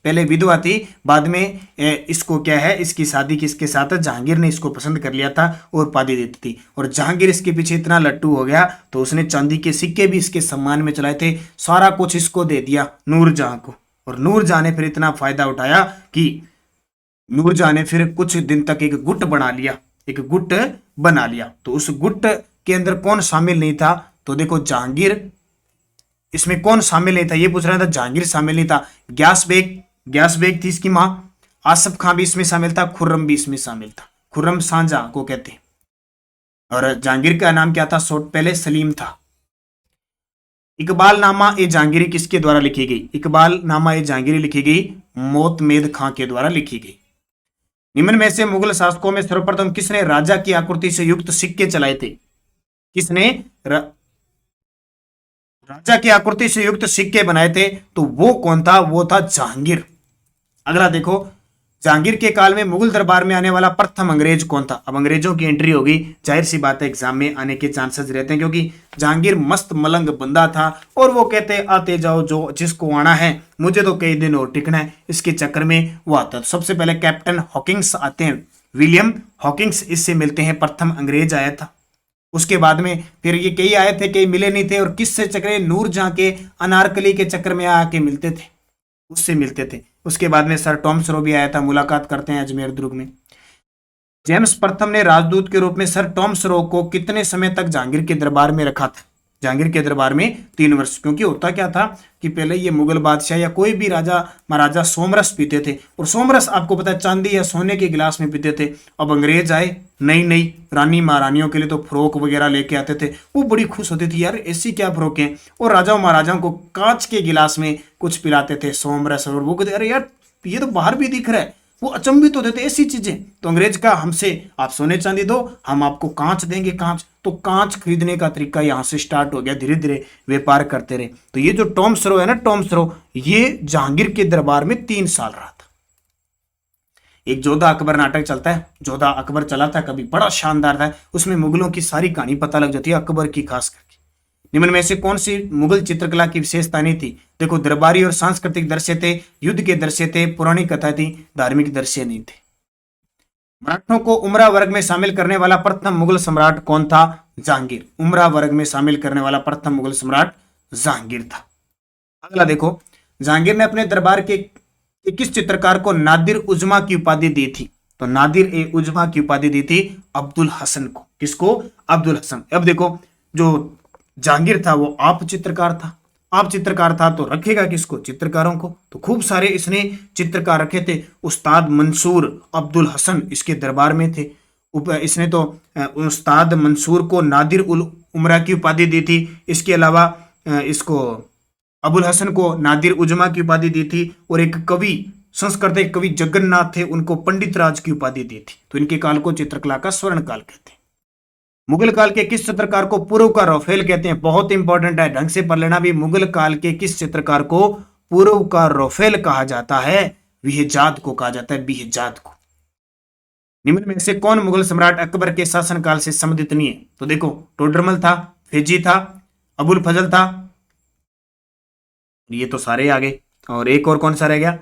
पहले विधवा थी, बाद में इसको क्या है, इसकी शादी किसके साथ है? जहांगीर ने इसको पसंद कर लिया था और उपाधि देती थी। और जहांगीर इसके पीछे इतना लट्टू हो गया तो उसने चांदी के सिक्के भी इसके सम्मान में चलाए थे, सारा कुछ इसको दे दिया नूरजहां को। और नूरजहां ने फिर इतना फायदा उठाया कि नूरजहां ने फिर कुछ दिन तक एक गुट बना लिया, एक गुट बना लिया। तो उस गुट के अंदर कौन शामिल नहीं था? तो देखो, जहांगीर इसमें कौन शामिल नहीं था ये पूछ रहा था। जहांगीर शामिल नहीं था, ग्यास बेग थी इसकी मां, आसफ खां भी इसमें शामिल था, खुर्रम भी इसमें शामिल था। खुर्रम सांझा को कहते हैं। और जहांगीर का नाम क्या था? पहले सलीम था। इकबाल नामा ए जहांगीरी किसके द्वारा लिखी गई? इकबाल नामा ए जहांगीरी लिखी गई मोतमेद खां के द्वारा लिखी गई। निम्न में से मुगल शासकों में सर्वप्रथम किसने राजा की आकृति से युक्त सिक्के चलाए थे? किसने राजा की आकृति से युक्त सिक्के बनाए थे? तो वो कौन था? वो था जहांगीर। अगला देखो, जहांगीर के काल में मुगल दरबार में आने वाला प्रथम अंग्रेज कौन था? अब अंग्रेजों की एंट्री होगी, जाहिर सी बात है एग्जाम में आने के चांसेस रहते हैं, क्योंकि जहांगीर मस्त मलंग बंदा था और वो कहते आते जाओ, जो जिसको आना है, मुझे तो कई दिन और टिकना है। इसके चक्कर में वो आता है। सबसे पहले कैप्टन हॉकिंग्स आते हैं, विलियम हॉकिंग्स इससे मिलते हैं, प्रथम अंग्रेज आया था। उसके बाद में फिर ये कई आए थे, कई मिले नहीं थे, और किससे चक्कर? नूरजहां के अनारकली के चक्कर में आके मिलते थे, उससे मिलते थे। उसके बाद में सर टॉम सरो भी आया था, मुलाकात करते हैं अजमेर दुर्ग में। जेम्स प्रथम ने राजदूत के रूप में सर टॉम सरो को कितने समय तक जहांगीर के दरबार में रखा था? जहांगीर के दरबार में 3 वर्ष। क्योंकि होता क्या था कि पहले ये मुगल बादशाह या कोई भी राजा महाराजा सोमरस पीते थे, और सोमरस आपको पता है चांदी या सोने के गिलास में पीते थे। अब अंग्रेज आए, नई नई रानी महारानियों के लिए तो फ्रोक वगैरह लेके आते थे, वो बड़ी खुश होती थी, यार ऐसी क्या फ्रोक है। और राजाओं महाराजाओं को कांच के गिलास में कुछ पिलाते थे सोमरस, और वो कहते अरे यार ये तो बाहर भी दिख रहा है, वो अचंभित होते थे ऐसी चीजें। तो अंग्रेज का हमसे आप सोने चांदी दो, हम आपको कांच देंगे, कांच। तो कांच खरीदने का तरीका यहां से स्टार्ट हो गया, धीरे धीरे व्यापार करते रहे। तो ये जो टॉम सरो है ना, टॉम सरो, ये जहांगीर के दरबार में 3 साल रहा था। एक जोधा अकबर नाटक चलता है, जोधा अकबर चला था कभी, बड़ा शानदार था। उसमें मुगलों की सारी कहानी पता लग जाती है, अकबर की खास करके। निम्न में से कौन सी मुगल चित्रकला की विशेषता नहीं थी? देखो, दरबारी और सांस्कृतिक दृश्य थे, युद्ध के दृश्य थे, पुरानी कथा थी, धार्मिक दृश्य नहीं थे। मराठों को उमरा वर्ग में शामिल करने वाला प्रथम मुगल सम्राट कौन था? जहांगीर। उमरा वर्ग में शामिल करने वाला प्रथम मुगल सम्राट जहांगीर था। अगला देखो, जहांगीर ने अपने दरबार के किस चित्रकार को नादिर उजमा की उपाधि दी थी? तो नादिर ए उजमा की उपाधि दी थी अब्दुल हसन को। किसको? अब्दुल हसन। अब देखो, जो जहांगीर था वो आप चित्रकार था, आप चित्रकार था तो रखेगा किसको? चित्रकारों को। तो खूब सारे इसने चित्रकार रखे थे। उस्ताद मंसूर अब्दुल हसन इसके दरबार में थे। इसने तो उस्ताद मंसूर को नादिर उल उमरा की उपाधि दी थी। इसके अलावा इसको अबुल हसन को नादिर उजमा की उपाधि दी थी। और एक कवि, संस्कृत एक कवि जगन्नाथ थे, उनको पंडित राज की उपाधि दी थी। तो इनके काल को चित्रकला का स्वर्ण काल कहते हैं। मुगल काल के किस चित्रकार को पूर्व का रोफेल कहते हैं? बहुत इंपॉर्टेंट है, ढंग से पढ़ लेना भी। मुगल काल के किस चित्रकार को पूर्व का रोफेल कहा जाता है? बिहजाद को कहा जाता है, बिहजाद को। निम्न में से कौन मुगल सम्राट अकबर के शासनकाल से संबंधित नहीं है? तो देखो, टोडरमल था, फिजी था, अबुल फजल था, ये तो सारे आ गए। और एक और कौन सा रह गया,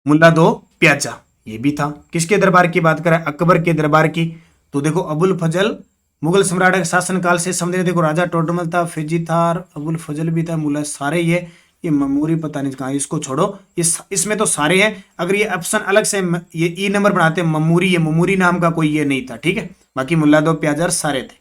मुल्ला दो प्याजा, ये भी था। किसके दरबार की बात करें, अकबर के दरबार की। तो देखो अबुल फजल मुगल सम्राट के शासनकाल से समझे, देखो राजा टोडरमल था, फिजी था, अबुल फजल भी था, मुल्ला, सारे ये मेमोरी पता नहीं कहाँ, इसको छोड़ो, इसमें तो सारे हैं। अगर ये ऑप्शन अलग से ये ई नंबर बनाते हैं ममूरी, ये ममूरी नाम का कोई ये नहीं था, ठीक है। बाकी मुल्ला दो प्याजर सारे थे।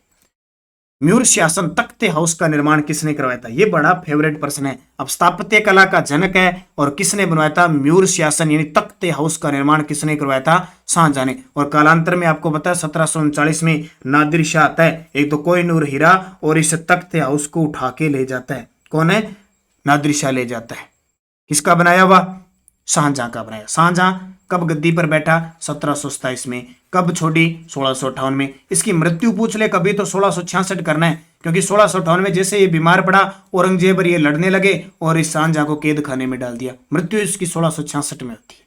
म्यूर शासन तख्ते हाउस का निर्माण किसने करवाया था, ये बड़ा फेवरेट प्रश्न है। अब स्थापत्य कला का जनक है और किसने बनवाया था, म्यूर शासन यानी तख्ते हाउस का निर्माण किसने करवाया था, शाहजहां ने। और कालांतर में आपको पता है 1739 में नादिर शाह आता है, एक तो कोहिनूर हीरा और इस तख्ते हाउस को उठा के ले जाता है। कौन है, नादिर शाह ले जाता है। किसका बनाया हुआ, शाहजहां का बनाया। शाहजहां कब गद्दी पर बैठा, 1727 में। कब छोड़ी, 1658 में। इसकी मृत्यु पूछ ले कभी तो 1666 करना है, क्योंकि 1658 में जैसे ये बीमार पड़ा औरंगजेब और ये लड़ने लगे और इस शाहजहां को कैद खाने में डाल दिया। मृत्यु इसकी 1666 में होती है।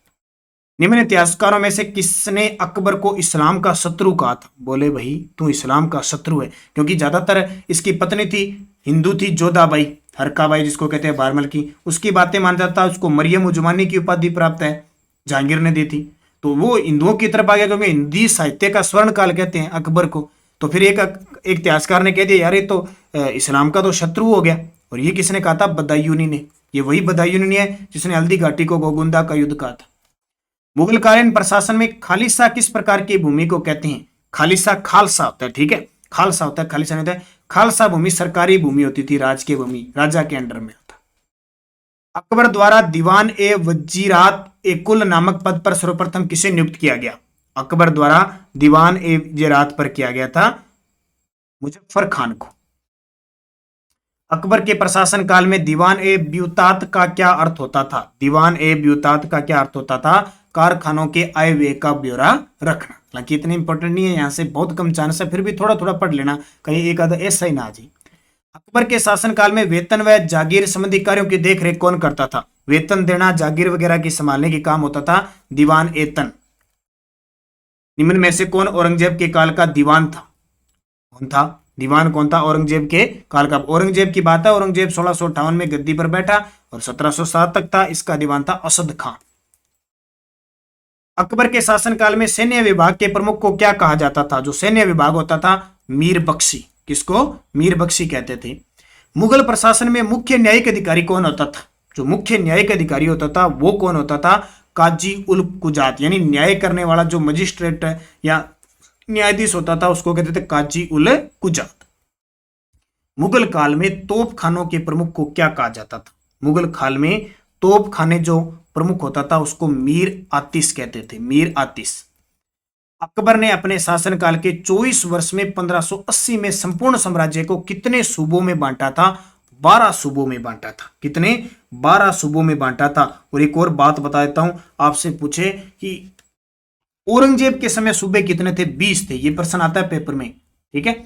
निम्न इतिहासकारों में से किसने अकबर को इस्लाम का शत्रु कहा था, बोले भाई तू इस्लाम का शत्रु है, क्योंकि ज्यादातर इसकी पत्नी थी हिंदू थी, जोधाबाई हरकाबाई जिसको कहते हैं बारमल की, उसकी बातें मानता था। उसको मरियम उजमानी की उपाधि प्राप्त है, जहांगीर ने दी थी। तो वो हिंदुओं की तरफ आ गया, क्योंकि हिंदी साहित्य का स्वर्ण काल कहते हैं अकबर को। तो फिर एक इतिहासकार ने कह दिया यार ये तो इस्लाम का तो शत्रु हो गया। और ये किसने कहा था, बदायूनी ने। ये वही बदायूनी है जिसने हल्दी घाटी को गोगुंदा का युद्ध कहा था। मुगलकालीन प्रशासन में खालिसा किस प्रकार की भूमि को कहते हैं, खालिसा खालसा होता है, ठीक है, खालसा होता है, खालिसा नहीं होता है। खालसा भूमि सरकारी भूमि होती थी, राजकीय भूमि, राजा के अंडर में होता। अकबर द्वारा दीवान ए वजीरात ए कुल नामक पद पर सर्वप्रथम किसे नियुक्त किया गया, अकबर द्वारा दीवान ए वजीरात पर किया गया था मुजफ्फर खान को। अकबर के प्रशासन काल में दीवान ए ब्यूतात का क्या अर्थ होता था, दीवान ए ब्यूतात का क्या अर्थ होता था, कारखानों के आय व्यय का ब्यौरा रखना। हालांकि इतनी इंपॉर्टेंट नहीं है, यहां से बहुत कम चांस है, फिर भी थोड़ा थोड़ा पढ़ लेना, कहीं एक आधा ऐसा ही ना आ जाए। अकबर के शासनकाल में वेतन व जागीर संबंधी कार्यों की देखरेख कौन करता था, वेतन देना, जागीर वगैरह की संभालने की काम होता था दीवान ए तन। निम्न में से कौन औरंगजेब के काल का दीवान था, कौन था दीवान, कौन था औरंगजेब के काल का। औरंगजेब की बात है, औरंगजेब 1658 में गद्दी पर बैठा और 1707 तक था। इसका दीवान था असद खान। अकबर के शासनकाल में सैन्य विभाग के प्रमुख को क्या कहा जाता था, जो सैन्य विभाग होता था मीर बख्शी, किसको, मीर बख्शी कहते थे। मुगल प्रशासन में मुख्य न्यायिक अधिकारी कौन होता था, जो मुख्य न्यायिक अधिकारी होता था वो कौन होता था, काजी उल कुजात, यानी न्याय करने वाला जो मजिस्ट्रेट या न्यायाधीश होता था उसको कहते थे काजी उल कुजात। मुगल काल में तोप खानों के प्रमुख को क्या कहा जाता था, मुगल काल में तोप खाने जो प्रमुख होता था उसको मीर आतिश कहते थे, मीर आतिश। अकबर ने अपने शासनकाल के 24 वर्ष में 1580 में संपूर्ण साम्राज्य को कितने सूबों में बांटा था, 12 सूबों में बांटा था। कितने, 12 सूबों में बांटा था। और एक और बात बता देता हूं, आपसे पूछे कि औरंगजेब के समय सूबे कितने थे, 20 थे, ये प्रश्न आता है पेपर में, ठीक है।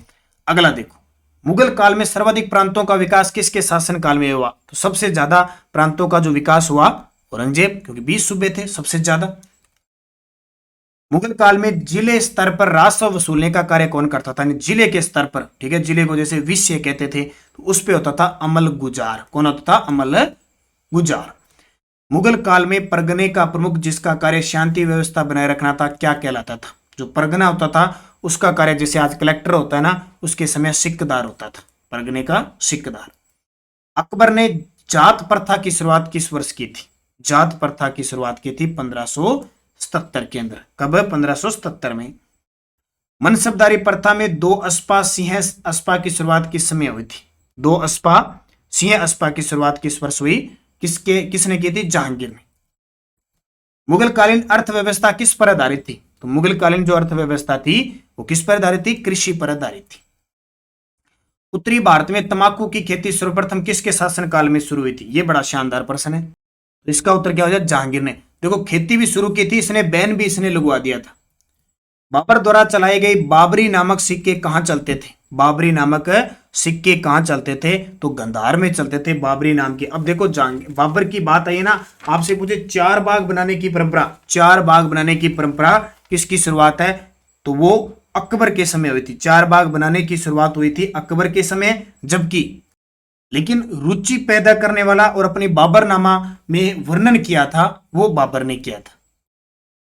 अगला देखो, मुगल काल में सर्वाधिक प्रांतों का विकास किसके शासन काल में हुआ, तो सबसे ज्यादा प्रांतों का जो विकास हुआ औरंगजेब, क्योंकि 20 सूबे थे सबसे ज्यादा। मुगल काल में जिले स्तर पर राजस्व वसूलने का कार्य कौन करता था, जिले के स्तर पर, ठीक है, जिले को जैसे विषय कहते थे तो उस पे होता था अमल गुजार। कौन होता था, अमल गुजार। मुगल काल में परगने का प्रमुख जिसका कार्य शांति व्यवस्था बनाए रखना था क्या कहलाता था, जो परगना होता था उसका कार्य, जैसे आज कलेक्टर होता है ना, उसके समय सिक्कदार होता था, परगने का सिक्कदार। अकबर ने जात प्रथा की शुरुआत किस वर्ष की थी, जात प्रथा की शुरुआत की थी 1577 के अंदर। कब, 1577 में। मनसबदारी प्रथा में 2 अस्पा सिंह अस्पा की शुरुआत किस समय हुई थी, 2 अस्पा सिंह अस्पा की शुरुआत किस वर्ष हुई, किसने की थी, जहांगीर ने। मुगलकालीन अर्थव्यवस्था किस पर आधारित थी, तो मुगलकालीन जो अर्थव्यवस्था थी वो किस पर आधारित थी, कृषि पर आधारित थी। उत्तरी भारत में तंबाकू की खेती सर्वप्रथम किसके शासनकाल में शुरू हुई थी, ये बड़ा शानदार प्रश्न है। तो इसका उत्तर क्या हो जाए, जहांगीर ने। देखो खेती भी शुरू की थी इसने, बैन भी इसने लगवा दिया था। बाबर द्वारा चलाए गए बाबरी नामक सिक्के कहां चलते थे, बाबरी नामक सिक्के कहां चलते थे, तो गंधार में चलते थे बाबरी नाम के। अब देखो बाबर की बात आई ना, आपसे पूछे 4 बाग बनाने की परंपरा, 4 बाग बनाने की परंपरा किसकी शुरुआत है, तो वो अकबर के समय हुई थी। 4 बाग बनाने की शुरुआत हुई थी अकबर के समय, जबकि लेकिन रुचि पैदा करने वाला और अपनी बाबरनामा में वर्णन किया था वो बाबर ने किया था।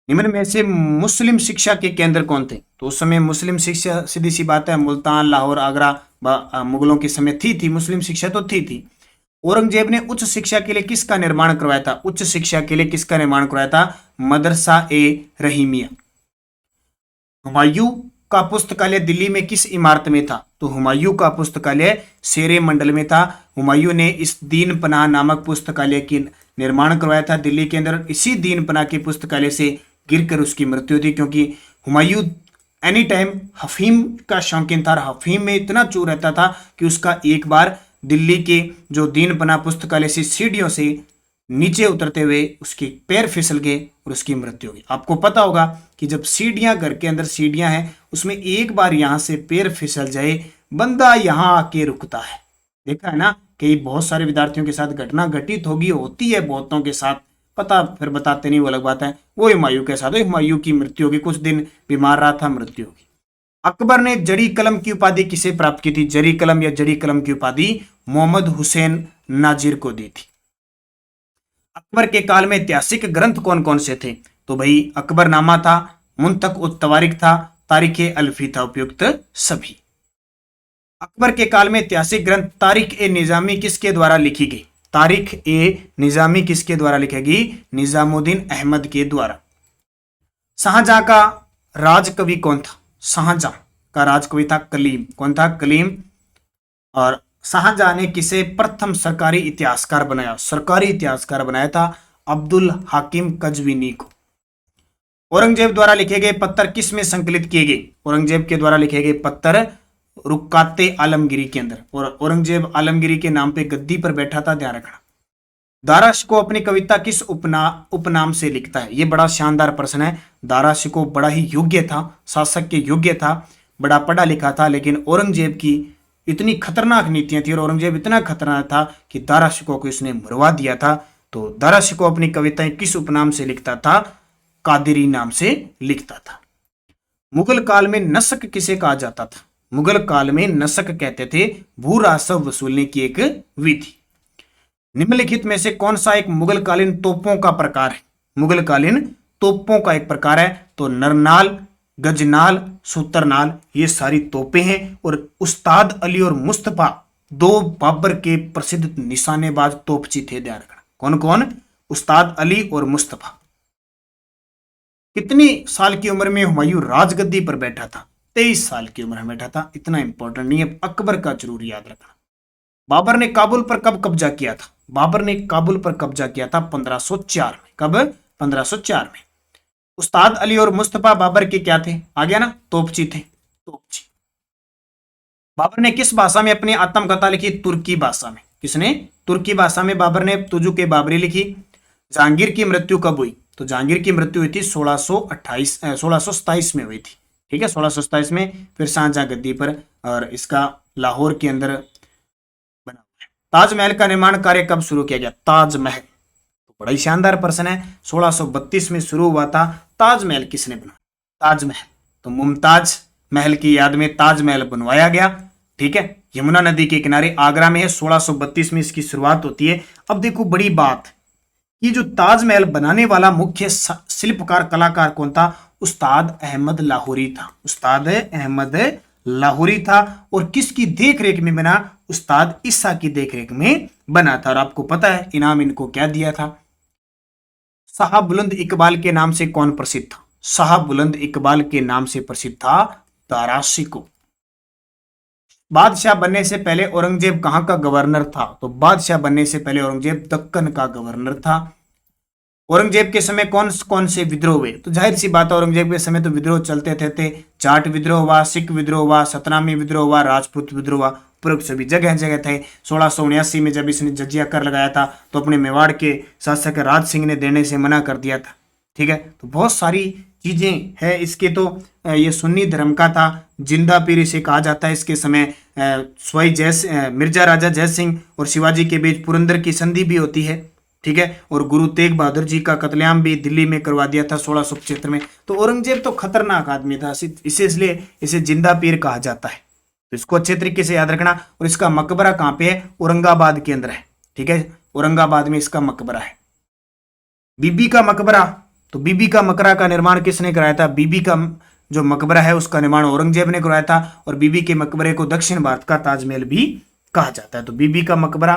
निम्न में से मुस्लिम शिक्षा के केंद्र कौन थे? तो उस समय मुस्लिम शिक्षा, सीधी सी बात है, मुल्तान, लाहौर, आगरा मुगलों के समय थी मुस्लिम शिक्षा तो थी। औरंगजेब ने उच्च शिक्षा के लिए किसका निर्माण करवाया था? उच्च शिक्षा के लिए किसका निर्माण करवाया था? मदरसा ए रहीमिया। हुमायूं का पुस्तकालय दिल्ली में किस इमारत में था? तो हुमायूं का पुस्तकालय शेरे मंडल में था। हुमायूं ने इस दीन पनाह नामक पुस्तकालय की निर्माण करवाया था दिल्ली के अंदर। इसी दीन पनाह के पुस्तकालय से गिरकर उसकी मृत्यु थी, क्योंकि हुमायूं एनी टाइम अफीम का शौकीन था। अफीम में इतना चूर रहता था कि उसका एक बार दिल्ली के जो दीन पनाह पुस्तकालय से सीढ़ियों से नीचे उतरते हुए उसके पैर फिसल गए और उसकी मृत्यु हो गई। आपको पता होगा कि जब सीढ़ियां, घर के अंदर सीढ़ियां हैं, उसमें एक बार यहां से पैर फिसल जाए, बंदा यहां आके रुकता है। देखा है ना, कई बहुत सारे विद्यार्थियों के साथ घटना घटित होती है बहुतों के साथ, पता फिर बताते नहीं, वो अलग बात है। वो हुमायूं के साथ हुमायूं की मृत्यु होगी, कुछ दिन बीमार रहा था, मृत्यु होगी। अकबर ने जड़ी कलम की उपाधि किसे प्राप्त की थी? जड़ी कलम या जड़ी कलम की उपाधि मोहम्मद हुसैन नाजिर को दी थी। अकबर के काल में ऐतिहासिक ग्रंथ कौन कौन से थे? तो भाई अकबरनामा था, मुंतक उत तवारिख था, तारीख अलफी था, उपयुक्त सभी। अकबर के काल में ऐतिहासिक ग्रंथ तारीख ए निजामी किसके द्वारा लिखी गई? तारीख ए निजामी किसके द्वारा लिखेगी? निजामुद्दीन अहमद के द्वारा। शाहजहां का राजकवि कौन था? शाहजहां का राजकवि था कलीम। कौन था? कलीम। और शाहजहां ने किसे प्रथम सरकारी इतिहासकार बनाया? सरकारी इतिहासकार बनाया था अब्दुल हाकिम कजवीनी को। औरंगजेब द्वारा लिखे गए पत्थर किस में संकलित किए गए? औरंगजेब के द्वारा लिखे गए पत्थर रुकाते आलमगिरी के अंदर। और औरंगजेब आलमगिरी के नाम पे गद्दी पर बैठा था, ध्यान रखना। दारा शिकोह अपनी कविता किस उपनाम से लिखता है? ये बड़ा शानदार प्रश्न है। दारा शिकोह बड़ा ही योग्य था, शासक के योग्य था, बड़ा पढ़ा लिखा था, लेकिन औरंगजेब की इतनी खतरनाक नीतियां थी और औरंगजेब इतना खतरनाक था कि दारा शिकोह को इसने मरवा दिया था। तो दारा शिकोह अपनी कविताएं किस उपनाम से लिखता था? कादिरी नाम से लिखता था। मुगल काल में नसक किसे कहा जाता था? मुगल काल में नसक कहते थे भू राजस्व वसूलने की एक विधि। निम्नलिखित में से कौन सा एक मुगल कालीन तोपों का प्रकार है? मुगल कालीन तोपों का एक प्रकार है। तो नरनाल, गजनाल, सूतरनाल, ये सारी तोपें हैं। और उस्ताद अली और मुस्तफा दो बाबर के प्रसिद्ध निशानेबाज तोपची थे, ध्यान रखना। कौन कौन? उस्ताद अली और मुस्तफा। कितनी साल की उम्र में हुमायूं राजगद्दी पर बैठा था? 23 साल की उम्र में बैठा था। इतना इंपॉर्टेंट नहीं है, अकबर का जरूर याद रखना। बाबर ने काबुल पर कब कब्जा किया था? बाबर ने काबुल पर कब्जा किया था 1504 में। कब? 1504 में। उस्ताद अली और मुस्तफा बाबर के क्या थे? आ गया ना, तोपची थे, तोपची। बाबर ने किस भाषा में अपनी आत्मकथा लिखी? तुर्की भाषा में। किसने? तुर्की भाषा में बाबर ने तुजुके बाबरी लिखी। जहांगीर की मृत्यु कब हुई? तो जहांगीर की मृत्यु हुई थी 1627 में हुई थी। ठीक है, 1627 में। फिर शाहजहां गद्दी पर, और इसका लाहौर के अंदर बना हुआ है। ताजमहल का निर्माण कार्य कब शुरू किया गया? ताजमहल तो बड़ा ही शानदार प्रश्न है। 1632 में शुरू हुआ था। ताजमहल किसने बनाया? ताजमहल तो मुमताज महल की याद में ताजमहल बनवाया गया। ठीक है, यमुना नदी के किनारे आगरा में है। 1632 में इसकी शुरुआत होती है। अब देखो बड़ी बात, ये जो ताजमहल बनाने वाला मुख्य शिल्पकार कलाकार कौन था? उस्ताद अहमद लाहौरी था। उस्ताद अहमद लाहौरी था। और किसकी देखरेख में बना? उस्ताद ईसा की देखरेख में बना था। और आपको पता है इनाम इनको क्या दिया था? शाह बुलंद इकबाल के नाम से कौन प्रसिद्ध था? शाह बुलंद इकबाल के नाम से प्रसिद्ध था दारा शिकोह। बादशाह बनने से पहले औरंगजेब कहां का गवर्नर था? तो बादशाह बनने से पहले औरंगजेब दक्कन का गवर्नर था। औरंगजेब के समय कौन कौन से विद्रोह हुए? तो जाहिर सी बात है औरंगजेब के समय तो विद्रोह चलते थे। जाट विद्रोह हुआ, सिख विद्रोह हुआ, सतनामी विद्रोह हुआ, राजपूत विद्रोह हुआ, पूर्व सभी जगह जगह थे। 1679 में जब इसने जजिया कर लगाया था तो अपने मेवाड़ के शासक राज सिंह ने देने से मना कर दिया था। ठीक है, तो बहुत सारी चीजें हैं इसके। तो ये सुन्नी धर्म का था, जिंदा पीर इसे कहा जाता है। इसके समय स्वयं मिर्जा राजा जय सिंह और शिवाजी के बीच पुरंदर की संधि भी होती है। ठीक है, और गुरु तेग बहादुर जी का कत्लेआम भी दिल्ली में करवा दिया था 1675 में। तो औरंगजेब तो खतरनाक आदमी था, इसे इसलिए इसे जिंदा पीर कहा जाता है। तो इसको अच्छे तरीके से याद रखना। और इसका मकबरा कहां पे है? औरंगाबाद के अंदर है, ठीक है, औरंगाबाद में इसका मकबरा है। बीबी का मकबरा, तो बीबी का मकबरा का निर्माण किसने कराया था? बीबी का जो मकबरा है उसका निर्माण औरंगजेब ने कराया था। और बीबी के मकबरे को दक्षिण भारत का ताजमहल भी कहा जाता है। तो बीबी का मकबरा।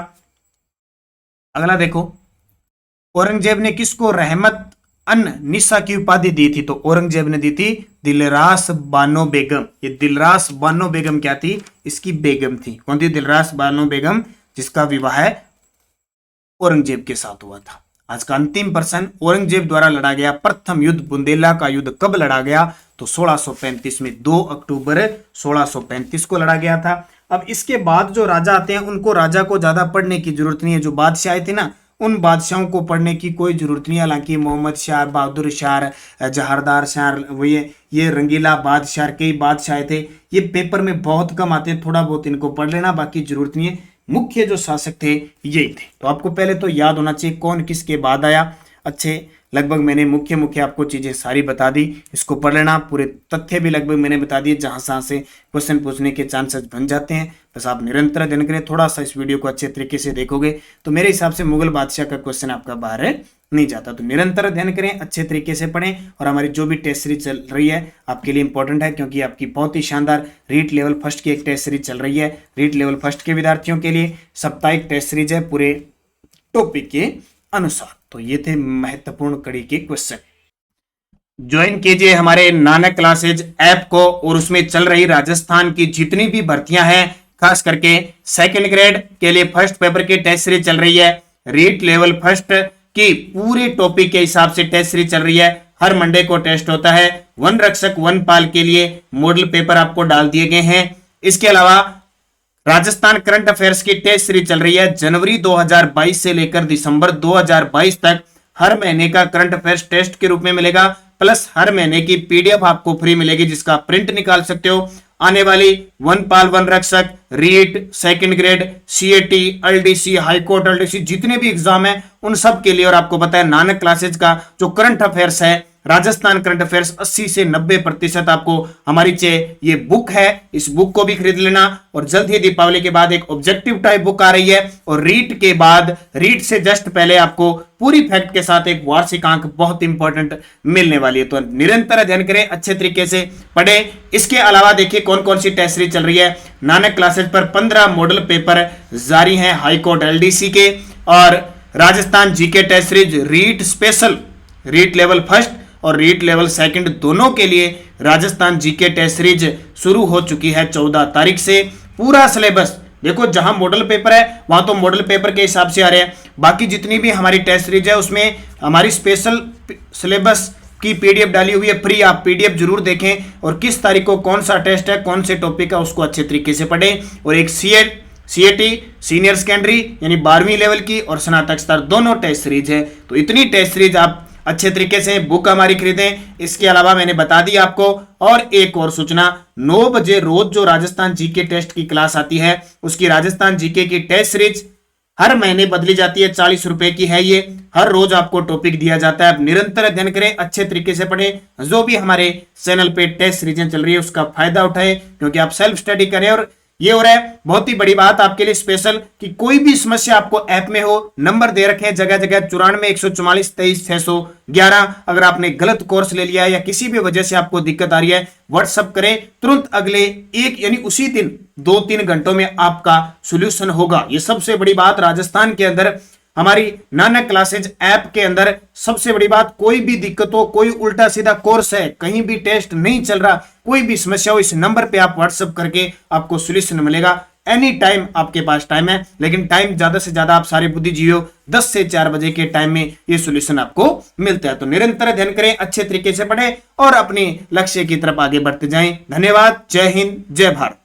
अगला देखो, औरंगजेब ने किसको रहमत अन निसा की उपाधि दी थी? तो औरंगजेब ने दी थी दिलरास बानो बेगम। ये दिलरास बानो बेगम क्या थी? इसकी बेगम थी। कौन थी? दिलरास बानो बेगम, जिसका विवाह औरंगजेब के साथ हुआ था। आज का अंतिम प्रश्न, औरंगजेब द्वारा लड़ा गया प्रथम युद्ध बुंदेला का युद्ध कब लड़ा गया? तो 1635 में, 2 अक्टूबर 1635 को लड़ा गया था। अब इसके बाद जो राजा आते हैं उनको राजा को ज्यादा पढ़ने की जरूरत नहीं है। जो बादशाह आए थे ना, उन बादशाहों को पढ़ने की कोई जरूरत नहीं है। हालांकि मोहम्मद शाह, बहादुर शाह, जहारदार शाह, वो ये रंगीला बादशाह, कई बादशाह थे, ये पेपर में बहुत कम आते हैं। थोड़ा बहुत इनको पढ़ लेना, बाकी जरूरत नहीं है। मुख्य जो शासक थे यही थे। तो आपको पहले तो याद होना चाहिए कौन किसके बाद आया। अच्छे, लगभग मैंने मुख्य आपको चीजें सारी बता दी, इसको पढ़ लेना। पूरे तथ्य भी लगभग मैंने बता दिए जहां से क्वेश्चन पूछने के चांसेस बन जाते हैं। बस आप निरंतर अध्ययन करें, थोड़ा सा इस वीडियो को अच्छे तरीके से देखोगे तो मेरे हिसाब से मुगल बादशाह का क्वेश्चन आपका बाहर नहीं जाता। तो निरंतर अध्ययन करें, अच्छे तरीके से पढ़ें। और हमारी जो भी टेस्ट सीरीज चल रही है आपके लिए इंपॉर्टेंट है, क्योंकि आपकी बहुत ही शानदार रीट लेवल फर्स्ट की एक टेस्ट सीरीज चल रही है। रीट लेवल फर्स्ट के विद्यार्थियों के लिए साप्ताहिक टेस्ट सीरीज है पूरे टॉपिक के अनुसार। तो ये थे महत्वपूर्ण कड़ी के क्वेश्चन। ज्वाइन कीजिए हमारे नानक क्लासेज ऐप को, और उसमें चल रही राजस्थान की जितनी भी भर्तियां हैं, खास करके सेकंड ग्रेड के लिए फर्स्ट पेपर की टेस्ट सीरीज चल रही है। रीट लेवल फर्स्ट की पूरे टॉपिक के हिसाब से टेस्ट सीरीज चल रही है। हर मंडे को टेस्ट होता है। वन रक्षक वन पाल के लिए मॉडल पेपर आपको डाल दिए गए हैं। इसके अलावा राजस्थान करंट अफेयर्स की टेस्ट सीरीज चल रही है। जनवरी 2022 से लेकर दिसंबर 2022 तक हर महीने का करंट अफेयर्स टेस्ट के रूप में मिलेगा, प्लस हर महीने की पीडीएफ आपको फ्री मिलेगी, जिसका प्रिंट निकाल सकते हो। आने वाली वन पाल, वन रक्षक, REET, second grade, CAT, LDC, high court LDC, जितने भी एग्जाम है उन सब के लिए। और आपको पता है नानक क्लासेज का जो करंट अफेयर्स है, राजस्थान करंट अफेयर्स 80 से 90% आपको हमारी ये बुक है, इस बुक को भी खरीद लेना। और जल्द ही दीपावली के बाद एक ऑब्जेक्टिव टाइप बुक आ रही है, और रीट के बाद, रीट से जस्ट पहले आपको पूरी फैक्ट के साथ एक वार्षिक अंक बहुत इंपॉर्टेंट मिलने वाली है। तो निरंतर अध्ययन करें, अच्छे तरीके से पढ़े। इसके अलावा देखिए कौन कौन सी टेस्ट सीरीज चल रही है। नानक क्लासेज पर 15 मॉडल पेपर जारी हैं हाईकोर्ट एलडीसी के, और Rajasthan GK test series REET special, REET level first और रीट लेवल सेकंड दोनों के लिए राजस्थान जीके टेस्ट सीरीज शुरू हो चुकी है 14 तारीख से। पूरा सिलेबस देखो, जहां मॉडल पेपर है वहां तो मॉडल पेपर के हिसाब से आ रहे हैं। बाकी जितनी भी हमारी टेस्ट सीरीज है उसमें हमारी स्पेशल सिलेबस की पीडीएफ डाली हुई है फ्री। आप पीडीएफ जरूर देखें, और किस तारीख को कौन सा टेस्ट है, कौन से टॉपिक है, उसको अच्छे तरीके से पढ़ें। और एक सीएटी सीनियर सेकेंडरी यानी 12वीं लेवल की और स्नातक स्तर दोनों टेस्ट सीरीज है। तो इतनी टेस्ट सीरीज आप अच्छे तरीके से बुक हमारी खरीदें। इसके अलावा मैंने बता दी आपको, और एक और सूचना, 9 बजे रोज जो राजस्थान जीके टेस्ट की क्लास आती है, उसकी राजस्थान जीके की टेस्ट सीरीज हर महीने बदली जाती है। 40 रुपए की है ये, हर रोज आपको टॉपिक दिया जाता है। आप निरंतर अध्ययन करें, अच्छे तरीके से पढ़ें। जो भी हमारे चैनल पे टेस्ट सीरीजें चल रही है उसका फायदा उठाएं, क्योंकि आप सेल्फ स्टडी करें। और ये हो रहा है बहुत ही बड़ी बात आपके लिए स्पेशल, कि कोई भी समस्या आपको ऐप में हो, नंबर दे रखे हैं जगह जगह 94 144 23 611। अगर आपने गलत कोर्स ले लिया है या किसी भी वजह से आपको दिक्कत आ रही है, व्हाट्सअप करें, तुरंत अगले एक यानी उसी दिन 2-3 घंटों में आपका सोल्यूशन होगा। ये सबसे बड़ी बात राजस्थान के अंदर हमारी नानक क्लासेज ऐप के अंदर सबसे बड़ी बात, कोई भी दिक्कत हो, कोई उल्टा सीधा कोर्स है, कहीं भी टेस्ट नहीं चल रहा, कोई भी समस्या हो, इस नंबर पे आप व्हाट्सएप करके आपको सॉल्यूशन मिलेगा। एनी टाइम आपके पास टाइम है, लेकिन टाइम ज्यादा से ज्यादा आप सारे बुद्धिजीवियों 10 से 4 बजे के टाइम में ये सॉल्यूशन आपको मिलता है। तो निरंतर अध्ययन करें, अच्छे तरीके से पढ़ें और अपने लक्ष्य की तरफ आगे बढ़ते जाएं। धन्यवाद। जय हिंद, जय भारत।